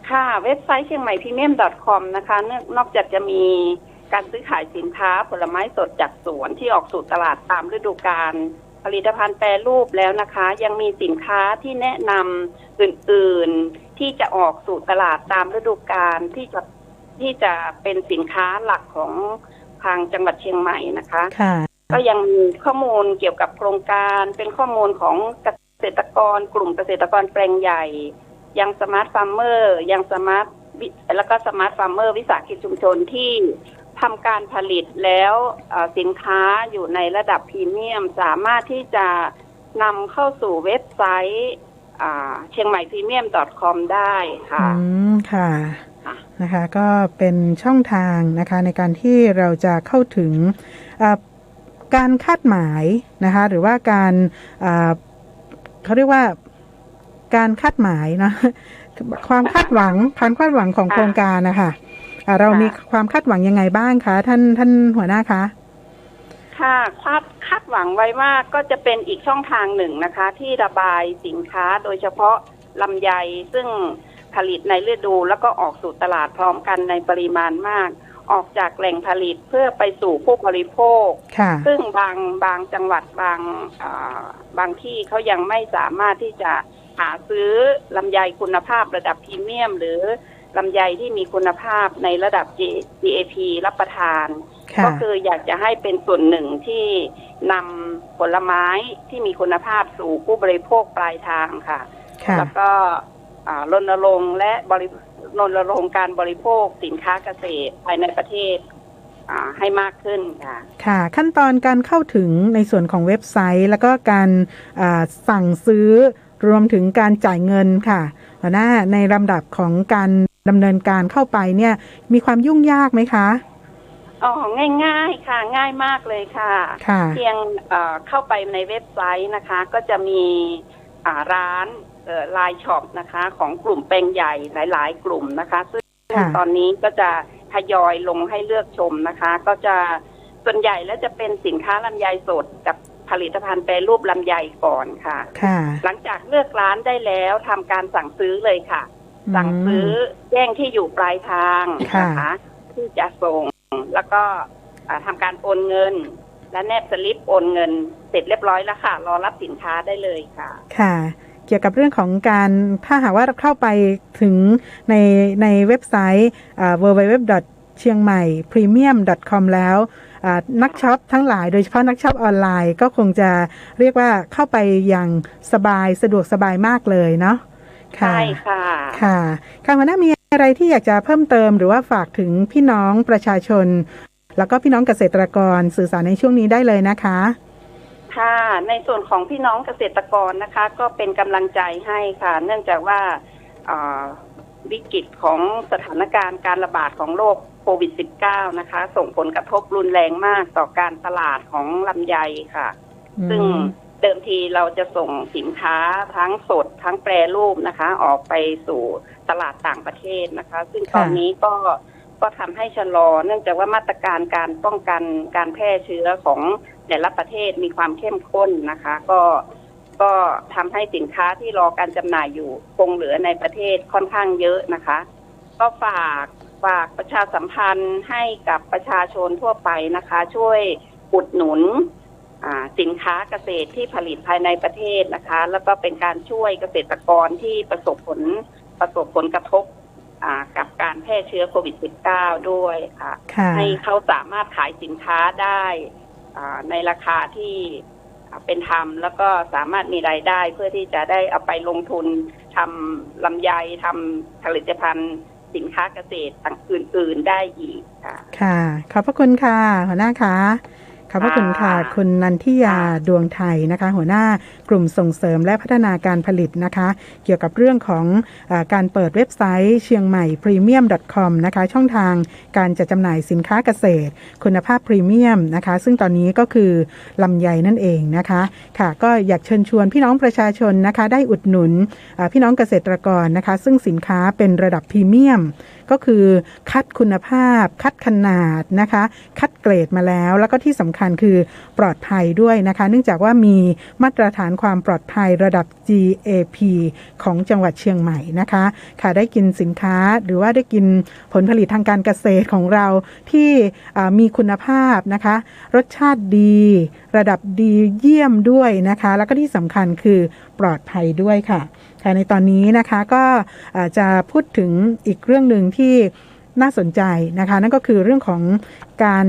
Speaker 4: ค่ะเว็บไซต์เชียงใหม่ premium.com นะคะนอกจากจะมีการซื้อขายสินค้าผลไม้สดจากสวนที่ออกสู่ตลาดตามฤดูกาลผลิตภัณฑ์แปรรูปแล้วนะคะยังมีสินค้าที่แนะนำอื่นๆที่จะออกสู่ตลาดตามฤดูกาลที่จะเป็นสินค้าหลักของทางจังหวัดเชียงใหม่นะคะก็ยังมีข้อมูลเกี่ยวกับโครงการเป็นข้อมูลของเกษตรกรกลุ่มเกษตรกรแปลงใหญ่ยังสมาร์ทฟาร์มเมอร์ยังสมาร์ทแล้วก็สมาร์ทฟาร์มเมอร์วิสาหกิจชุมชนที่ทำการผลิตแล้วสินค้าอยู่ในระดับพรีเมียมสามารถที่จะนำเข้าสู่เว็บไซต์เชียงใหม่ premium.com ได้ค่ะ
Speaker 2: ค่ะนะคะก็เป็นช่องทางนะคะในการที่เราจะเข้าถึงการคาดหมายนะคะหรือว่าการเขาเรียกว่าการคาดหมายนะความคาดหวังของโครงการนะคะเรามีความคาดหวังยังไงบ้างคะท่านหัวหน้าคะ
Speaker 4: ค่ะคาดหวังไว้ว่าก็จะเป็นอีกช่องทางหนึ่งนะคะที่ระบายสินค้าโดยเฉพาะลำไยซึ่งผลิตในฤดูแล้วก็ออกสู่ตลาดพร้อมกันในปริมาณมากออกจากแหล่งผลิตเพื่อไปสู่ผู้บริโภคซึ่งบางจังหวัดบางที่เขายังไม่สามารถที่จะหาซื้อลำไยคุณภาพระดับพรีเมียมหรือลำไยที่มีคุณภาพในระดับ GAP รับประทานก็คืออยากจะให้เป็นส่วนหนึ่งที่นำผลไม้ที่มีคุณภาพสู่ผู้บริโภคปลายทางค่ะแล้วก็รณรงค์และรณรงค์การบริโภคสินค้าเกษตรภายในประเทศให้มากขึ้นค่ะ
Speaker 2: ค่ะขั้นตอนการเข้าถึงในส่วนของเว็บไซต์แล้วก็การสั่งซื้อรวมถึงการจ่ายเงินค่ะในลำดับของการดำเนินการเข้าไปเนี่ยมีความยุ่งยากไหมคะ
Speaker 4: ง่ายๆค่ะง่ายมากเลยค่ะเพียงเข้าไปในเว็บไซต์นะคะก็จะมีร้านไลน์ช็อปนะคะของกลุ่มแปลงใหญ่หลายๆกลุ่มนะคะซึ่งตอนนี้ก็จะทยอยลงให้เลือกชมนะคะก็จะส่วนใหญ่แล้วจะเป็นสินค้าลำไยสดกับผลิตภัณฑ์แปรรูปลำไยก่อนค่ะหลังจากเลือกร้านได้แล้วทำการสั่งซื้อเลยค่ะสั่งซื้อแจ้งที่อยู่ปลายทางนะคะที่จะส่งแล้วก็ทำการโอนเงินและแนบสลิปโอนเงินเสร็จเรียบร้อยแล้วค่ะรอรับสินค้าได้เลยค่ะ
Speaker 2: ค่ะเกี่ยวกับเรื่องของการถ้าหากว่าเข้าไปถึงในเว็บไซต์ www.chiangmai.premium.com แล้วนักช็อปทั้งหลายโดยเฉพาะนักช็อปออนไลน์ก็คงจะเรียกว่าเข้าไปอย่างสะดวกสบายมากเลยเนาะ
Speaker 4: ใช่ค่ะ
Speaker 2: ค่ะหัวหน้ามีอะไรที่อยากจะเพิ่มเติมหรือว่าฝากถึงพี่น้องประชาชนแล้วก็พี่น้องเกษตรกรสื่อสารในช่วงนี้ได้เลยนะคะ
Speaker 4: ค่ะในส่วนของพี่น้องเกษตรกรนะคะก็เป็นกำลังใจให้ค่ะเนื่องจากว่าวิกฤตของสถานการณ์การระบาดของโรคโควิด -19 นะคะส่งผลกระทบรุนแรงมากต่อการตลาดของลำไยค่ะซึ่งเดิมทีเราจะส่งสินค้าทั้งสดทั้งแปรรูปนะคะออกไปสู่ตลาดต่างประเทศนะคะซึ่งตอนนี้ก็ทำให้ชะลอเนื่องจากว่ามาตรการการป้องกันการแพร่เชื้อของแต่ละประเทศมีความเข้มข้นนะคะก็ทำให้สินค้าที่รอการจำหน่ายอยู่คงเหลือในประเทศค่อนข้างเยอะนะคะก็ฝากประชาสัมพันธ์ให้กับประชาชนทั่วไปนะคะช่วยอุดหนุนสินค้าเกษตรที่ผลิตภายในประเทศนะคะแล้วก็เป็นการช่วยเกษตรกรที่ประสบผล ประสบผลกระทบกับการแพร่เชื้อโควิด -19 ด้วยค่ะให้เขาสามารถขายสินค้าได้ในราคาที่เป็นธรรมแล้วก็สามารถมีรายได้เพื่อที่จะได้เอาไปลงทุนทำลำไยทำผลิตภัณฑ์สินค้าเกษตรต่างอื่นๆได้อีกค่ะ
Speaker 2: ค่ะขอบพระคุณค่ะหัวหน้าคะขอบพระคุณค่ะคุณนันทิยาดวงไทยนะคะหัวหน้ากลุ่มส่งเสริมและพัฒนาการผลิตนะคะเกี่ยวกับเรื่องของการเปิดเว็บไซต์เชียงใหม่ premium.com นะคะช่องทางการจัดจำหน่ายสินค้าเกษตรคุณภาพพรีเมียมนะคะซึ่งตอนนี้ก็คือลำไยนั่นเองนะคะค่ะก็อยากเชิญชวนพี่น้องประชาชนนะคะได้อุดหนุนพี่น้องเกษตรกรนะคะซึ่งสินค้าเป็นระดับพรีเมียมก็คือคัดคุณภาพคัดขนาดนะคะคัดเกรดมาแล้วก็ที่สำคัญคือปลอดภัยด้วยนะคะเนื่องจากว่ามีมาตรฐานความปลอดภัยระดับ GAP ของจังหวัดเชียงใหม่นะคะค่ะได้กินสินค้าหรือว่าได้กินผลผลิตทางการเกษตรของเราที่มีคุณภาพนะคะรสชาติดีระดับดีเยี่ยมด้วยนะคะแล้วก็ที่สำคัญคือปลอดภัยด้วยค่ะในตอนนี้นะคะก็จะพูดถึงอีกเรื่องหนึ่งที่น่าสนใจนะคะนั่นก็คือเรื่องของการ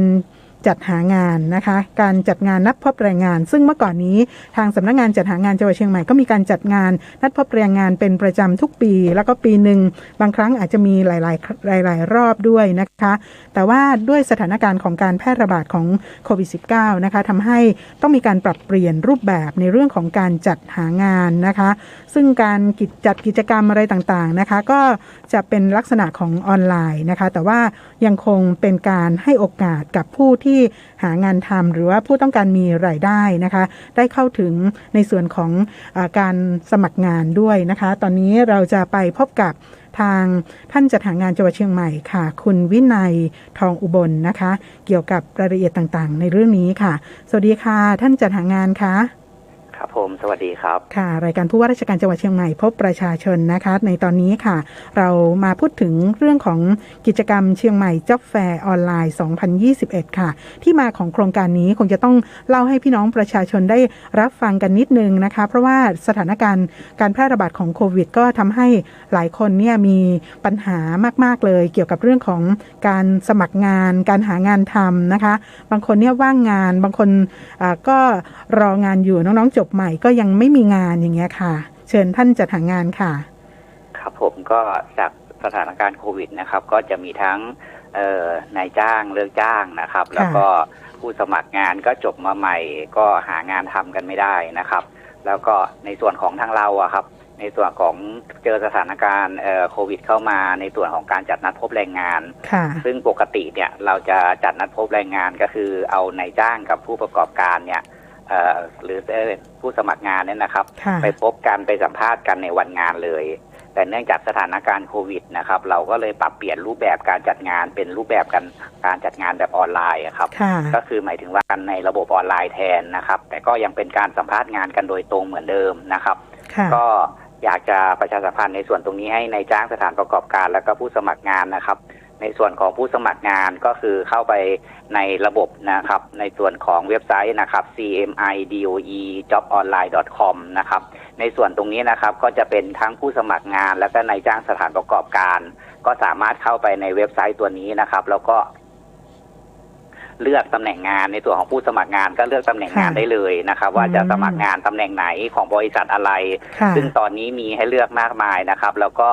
Speaker 2: จัดหางานนะคะการจัดงานนัดพบแรงงานซึ่งเมื่อก่อนนี้ทางสำนักงานจัดหางานจังหวัดเชียงใหม่ก็มีการจัดงานนัดพบแรงงานเป็นประจำทุกปีแล้วก็ปีหนึ่งบางครั้งอาจจะมีหลายรอบด้วยนะคะแต่ว่าด้วยสถานการณ์ของการแพร่ระบาดของโควิด -19 นะคะทำให้ต้องมีการปรับเปลี่ยนรูปแบบในเรื่องของการจัดหางานนะคะซึ่งการจัดกิจกรรมอะไรต่างๆนะคะก็จะเป็นลักษณะของออนไลน์นะคะแต่ว่ายังคงเป็นการให้โอกาสกับผู้ที่หางานทำหรือว่าผู้ต้องการมีรายได้นะคะได้เข้าถึงในส่วนของการสมัครงานด้วยนะคะตอนนี้เราจะไปพบกับทางท่านจัดหางานจังหวัดเชียงใหม่ค่ะคุณวินัยทองอุบลนะคะเกี่ยวกับรายละเอียดต่างๆในเรื่องนี้ค่ะสวัสดีค่ะท่านจัดหางานค่ะ
Speaker 5: ครับผมสวัสดีครับ
Speaker 2: ค่ะรายการผู้ว่าราชการจังหวัดเชียงใหม่พบประชาชนนะคะในตอนนี้ค่ะเรามาพูดถึงเรื่องของกิจกรรมเชียงใหม่ Job Fair ออนไลน์ 2021 ค่ะที่มาของโครงการนี้คงจะต้องเล่าให้พี่น้องประชาชนได้รับฟังกันนิดนึงนะคะเพราะว่าสถานการณ์การแพร่ระบาดของโควิดก็ทำให้หลายคนเนี่ยมีปัญหามากๆเลยเกี่ยวกับเรื่องของการสมัครงานการหางานทำนะคะบางคนเนี่ยว่างงานบางคนก็รองานอยู่น้องๆจบใหม่ก็ยังไม่มีงานอย่างเงี้ยค่ะเชิญท่านจัดหางานค่ะ
Speaker 5: ครับผมก็จากสถานการณ์โควิดนะครับก็จะมีทั้งนายจ้างเลิกจ้างนะครับแล้วก็ผู้สมัครงานก็จบมาใหม่ก็หางานทำกันไม่ได้นะครับแล้วก็ในส่วนของทางเราอะครับในส่วนของเจอสถานการณ์โควิดเข้ามาในส่วนของการจัดนัดพบแรงงานซึ่งปกติเนี่ยเราจะจัดนัดพบแรงงานก็คือเอานายจ้างกับผู้ประกอบการเนี่ยหรือผู้สมัครงานเนี่ยนะครับไปพบกันไปสัมภาษณ์กันในวันงานเลยแต่เนื่องจากสถานการณ์โควิดนะครับเราก็เลยปรับเปลี่ยนรูปแบบการจัดงานเป็นรูปแบบการจัดงานแบบออนไลน์ครับก็คือหมายถึงว่าในระบบออนไลน์แทนนะครับแต่ก็ยังเป็นการสัมภาษณ์งานกันโดยตรงเหมือนเดิมนะครับก็อยากจะประชาสัมพันธ์ในส่วนตรงนี้ให้นายจ้างสถานประกอบการและก็ผู้สมัครงานนะครับในส่วนของผู้สมัครงานก็คือเข้าไปในระบบนะครับในส่วนของเว็บไซต์นะครับ cmidoe.joponline.com นะครับในส่วนตรงนี้นะครับก็จะเป็นทั้งผู้สมัครงานและก็นายจ้างสถานประกอบการก็สามารถเข้าไปในเว็บไซต์ตัวนี้นะครับแล้วก็เลือกตำแหน่งงานในส่วนของผู้สมัครงานก็เลือกตำแหน่งงานได้เลยนะครับว่าจะสมัครงานตำแหน่งไหนของบริษัทอะไรซึ่งตอนนี้มีให้เลือกมากมายนะครับแล้วก็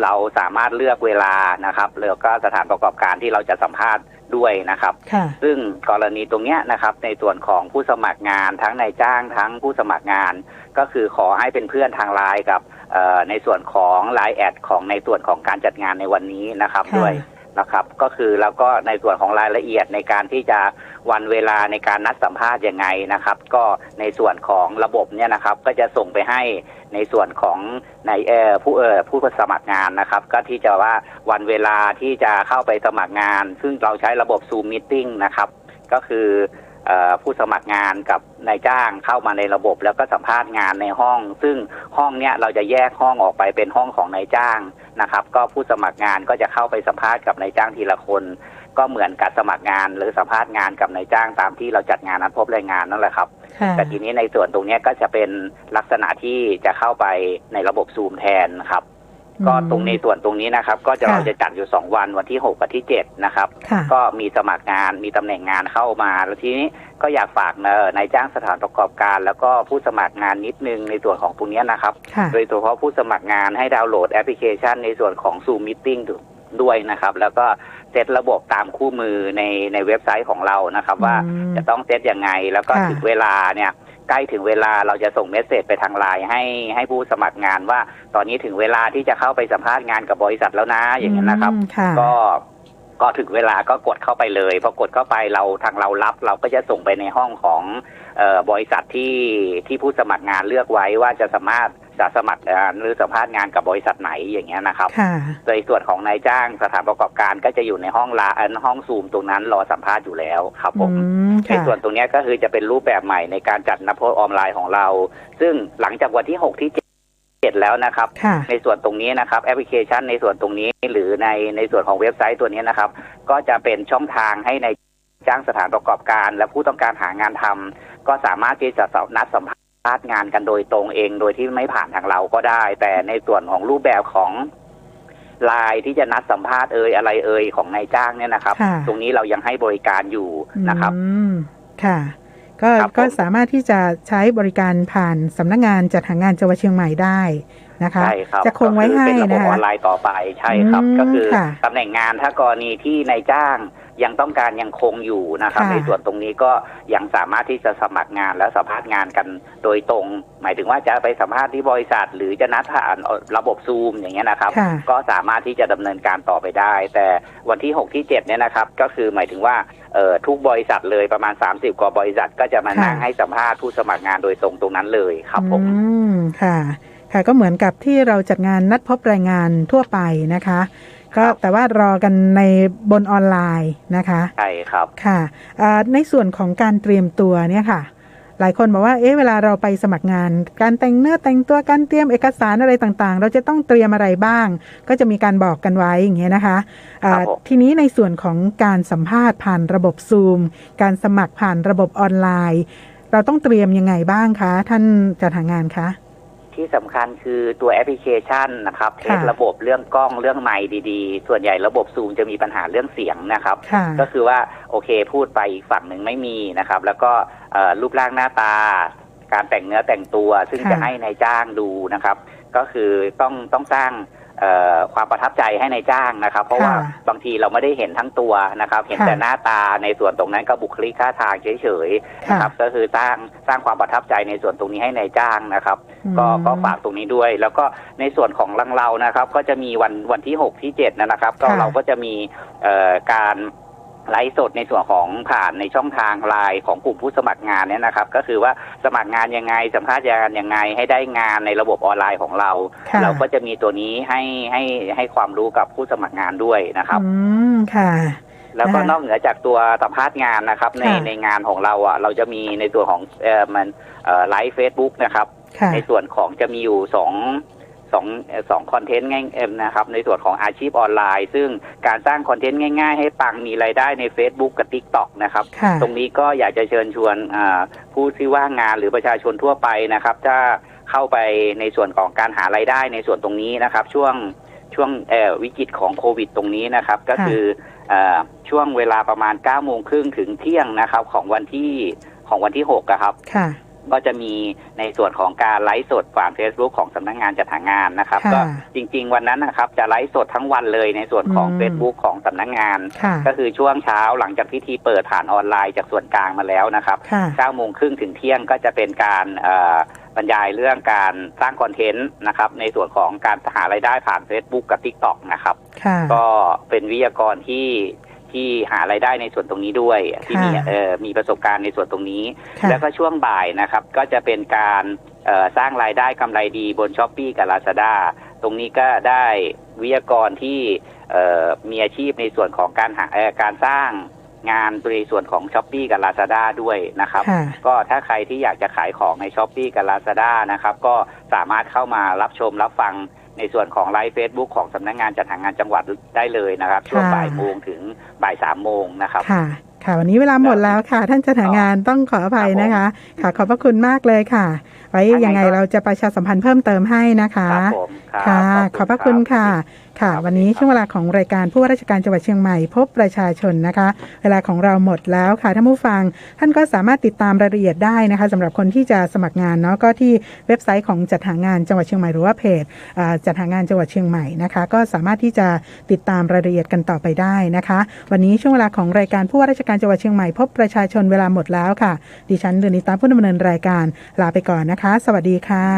Speaker 5: เราสามารถเลือกเวลานะครับแล้วก็สถานประกอบการที่เราจะสัมภาษณ์ด้วยนะครับซึ่งกรณีตรงนี้นะครับในส่วนของผู้สมัครงานทั้งนายจ้างทั้งผู้สมัครงานก็คือขอให้เป็นเพื่อนทางไลน์กับในส่วนของไลน์แอดของในส่วนของการจัดงานในวันนี้นะครับด้วยนะครับก็คือแล้วก็ในส่วนของรายละเอียดในการที่จะวันเวลาในการนัดสัมภาษณ์ยังไงนะครับก็ในส่วนของระบบเนี่ยนะครับก็จะส่งไปให้ในส่วนของในผู้สมัครงานนะครับก็ที่จะว่าวันเวลาที่จะเข้าไปสมัครงานซึ่งเราใช้ระบบ Zoom Meeting นะครับก็คือผู้สมัครงานกับนายจ้างเข้ามาในระบบแล้วก็สัมภาษณ์งานในห้องซึ่งห้องเนี้ยเราจะแยกห้องออกไปเป็นห้องของนายจ้างนะครับก็ผู้สมัครงานก็จะเข้าไปสัมภาษณ์กับนายจ้างทีละคนก็เหมือนกับสมัครงานหรือสัมภาษณ์งานกับนายจ้างตามที่เราจัดงานนัดพบแรงงานนั่นแหละครับแต่ทีนี้ในส่วนตรงนี้ก็จะเป็นลักษณะที่จะเข้าไปในระบบ Zoom แทนครับ ก็ตรงในส่วนตรงนี้นะครับก็เราจะจัดอยู่2วันที่6กับที่7นะครับก็มีสมัครงานมีตำแหน่งงานเข้ามาแล้วทีนี้ก็อยากฝากนายจ้างสถานประกอบการแล้วก็ผู้สมัครงานนิดนึงในส่วนของตรงนี้นะครับโดยเฉพาะผู้สมัครงานให้ดาวน์โหลดแอปพลิเคชันในส่วนของ Zoom Meeting ด้วยนะครับแล้วก็เซตระบบตามคู่มือในเว็บไซต์ของเรานะครับว่าจะต้องเซตยังไงแล้วก็ถึงเวลาเนี่ยใกล้ถึงเวลาเราจะส่งเมสเสจไปทางไลน์ให้ผู้สมัครงานว่าตอนนี้ถึงเวลาที่จะเข้าไปสัมภาษณ์งานกับบริษัทแล้วนะอย่างนี้นะครับก็ถึงเวลาก็กดเข้าไปเลยพอกดเข้าไปทางเรารับเราก็จะส่งไปในห้องของบริษัทที่ผู้สมัครงานเลือกไว้ว่าจะสามารถจะสมัครงานหรือสัมภาษณ์งานกับบริษัทไหนอย่างเงี้ยนะครับโดยส่วนของนายจ้างสถานประกอบการก็จะอยู่ในห้องซูมตรงนั้นรอสัมภาษณ์อยู่แล้วครับผมในส่วนตรงนี้ก็คือจะเป็นรูปแบบใหม่ในการจัดนับโพสออนไลน์ของเราซึ่งหลังจากวันที่6ที่7แล้วนะครับในส่วนตรงนี้นะครับแอปพลิเคชันในส่วนตรงนี้หรือในส่วนของเว็บไซต์ตัวนี้นะครับก็จะเป็นช่องทางให้ในจ้างสถานประกอบการและผู้ต้องการหางานทำก็สามารถที่จะนัดสัมภาษณ์งานกันโดยตรงเองโดยที่ไม่ผ่านทางเราก็ได้แต่ในส่วนของรูปแบบของไลน์ที่จะนัดสัมภาษณ์อะไรของนายจ้างเนี่ยนะครับตรงนี้เรายังให้บริการอยู่นะครับ
Speaker 2: ค่ะก็สามารถที่จะใช้บริการผ่านสำนักงานจัดหางานจังหวัดเชียงใหม่ได้นะคะ
Speaker 5: ใช่ครับ
Speaker 2: จะคงไว้ให้
Speaker 5: นะคะเป็นระบบออนไลน์ต่อไปใช่ครับก็คือตำแหน่งงานถ้ากรณีที่นายจ้างยังต้องการยังคงอยู่นะครับในส่วนตรงนี้ก็ยังสามารถที่จะสมัครงานและสัมภาษณ์งานกันโดยตรงหมายถึงว่าจะไปสัมภาษณ์ที่บริษัทหรือจะนัดผ่านระบบซูมอย่างเงี้ยนะครับก็สามารถที่จะดำเนินการต่อไปได้แต่วันที่6ที่7เนี่ยนะครับก็คือหมายถึงว่าทุกบริษัทเลยประมาณ30กว่าบริษัทก็จะมานั่งให้สัมภาษณ์ผู้สมัครงานโดยตรงตรงนั้นเลยครับผม
Speaker 2: ค่ะก็เหมือนกับที่เราจัดงานนัดพบแรงงานทั่วไปนะคะก็แต่ว่ารอกันในบนออนไลน์นะคะ
Speaker 5: ใช่ครับ
Speaker 2: ค่ะในส่วนของการเตรียมตัวเนี่ยค่ะหลายคนบอกว่าเวลาเราไปสมัครงานการแต่งเนื้อแต่งตัวการเตรียมเอกสารอะไรต่างๆเราจะต้องเตรียมอะไรบ้างก็จะมีการบอกกันไว้อย่างเงี้ยนะคะทีนี้ในส่วนของการสัมภาษณ์ผ่านระบบซูมการสมัครผ่านระบบออนไลน์เราต้องเตรียมยังไงบ้างคะท่านจัดหางานคะ
Speaker 5: ที่สำคัญคือตัวแอปพลิเคชันนะครับเทสระบบเรื่องกล้องเรื่องไมค์ดีๆส่วนใหญ่ระบบซูมจะมีปัญหาเรื่องเสียงนะครับก็คือว่าโอเคพูดไปอีกฝั่งหนึ่งไม่มีนะครับแล้วก็รูปร่างหน้าตาการแต่งเนื้อแต่งตัวซึ่งจะให้นายจ้างดูนะครับก็คือต้องสร้างความประทับใจให้ในายจ้างนะครับเพราะว่าบางทีเราไม่ได้เห็นทั้งตัวนะครับเห็นแต่หน้าตาในส่วนตรงนั้นก็บุคลิกท่าทางเฉยๆนะครับก็คือสร้างความประทับใจในส่วนตรงนี้ให้ในายจ้างนะครับก็ฝากตรงนี้ด้วยแล้วก็ในส่วนของเรานะครับก็จะมีวันที่6ที่7นะครับก็เราก็จะมีการไลฟ์สดในส่วนของผ่านในช่องทางไลน์ของกลุ่มผู้สมัครงานเนี่ยนะครับก็คือว่าสมัครงานยังไงสัมภาษณ์งานยังไงให้ได้งานในระบบออนไลน์ของเราเราก็จะมีตัวนี้ให้ความรู้กับผู้สมัครงานด้วยนะครับ
Speaker 2: ค่ะ
Speaker 5: แล้วก็นอกเหนือจากตัวสัมภาษณ์งานนะครับในงานของเราเราจะมีในตัวของมันไลฟ์เฟซบุ๊กนะครับในส่วนของจะมีอยู่สองคอนเทนต์ง่ายนะครับในส่วนของอาชีพออนไลน์ซึ่งการสร้างคอนเทนต์ง่ายๆให้ปังมีรายได้ใน Facebook กับ TikTok นะครับตรงนี้ก็อยากจะเชิญชวนผู้ที่ว่างงานหรือประชาชนทั่วไปนะครับถ้าเข้าไปในส่วนของการหารายได้ในส่วนตรงนี้นะครับช่วงวิกฤตของโควิดตรงนี้นะครับก็คือช่วงเวลาประมาณ 9:30 นถึงเที่ยงนะครับของวันที่6ครับก็จะมีในส่วนของการไลฟ์สดผ่าน Facebook ของสำนักงานจัดหางานนะครับก็จริงๆวันนั้นนะครับจะไลฟ์สดทั้งวันเลยในส่วนของ Facebook ของสำนักงานก็คือช่วงเช้าหลังจากพิธีเปิดผ่านออนไลน์จากส่วนกลางมาแล้วนะครับ 9:30 นถึงเที่ยงก็จะเป็นการบรรยายเรื่องการสร้างคอนเทนต์นะครับในส่วนของการหารายได้ผ่าน Facebook กับ TikTok นะครับก็เป็นวิทยากรที่หารายได้ในส่วนตรงนี้ด้วยที่มีประสบการณ์ในส่วนตรงนี้แล้วก็ช่วงบ่ายนะครับก็จะเป็นการสร้างรายได้กำไรดีบน Shopee กับ Lazada ตรงนี้ก็ได้วิทยากรที่มีอาชีพในส่วนของการสร้างงานในส่วนของ Shopee กับ Lazada ด้วยนะครับก็ถ้าใครที่อยากจะขายของใน Shopee กับ Lazada นะครับก็สามารถเข้ามารับชมรับฟังในส่วนของไลฟ์เฟซบุ๊กของสำนักงานจัดหางานจังหวัดได้เลยนะครับช่วงบ่ายโมงถึงบ่าย3 โมงนะครับ
Speaker 2: ค่ะวันนี้เวลาหมดแล้วค่ะท่านจัดหางานต้องขออภัยนะคะค่ะขอบพระคุณมากเลยค่ะไว้ยังไงเราจะประชาสัมพันธ์เพิ่มเติมให้นะคะ
Speaker 5: ครับผมครับ
Speaker 2: ค่ะขอบพระคุณค่ะค่ะ
Speaker 5: ครับ
Speaker 2: วันนี้ช่วงเวลาของรายการผู้ว่าราชการจังหวัดเชียงใหม่พบประชาชนนะคะเวลาของเราหมดแล้วค่ะท่านผู้ฟังท่านก็สามารถติดตามรายละเอียดได้นะคะสำหรับคนที่จะสมัครงานเนาะก็ที่เว็บไซต์ของจัดหางานจังหวัดเชียงใหม่หรือว่าเพจจัดหางานจังหวัดเชียงใหม่นะคะก็สามารถที่จะติดตามรายละเอียดกันต่อไปได้นะคะวันนี้ช่วงเวลาของรายการผู้ว่าราชการจังหวัดเชียงใหม่พบประชาชนเวลาหมดแล้วค่ะดิฉันเดือนนิตาผู้ดำเนินรายการลาไปก่อนนะคะสวัสดีค่ะ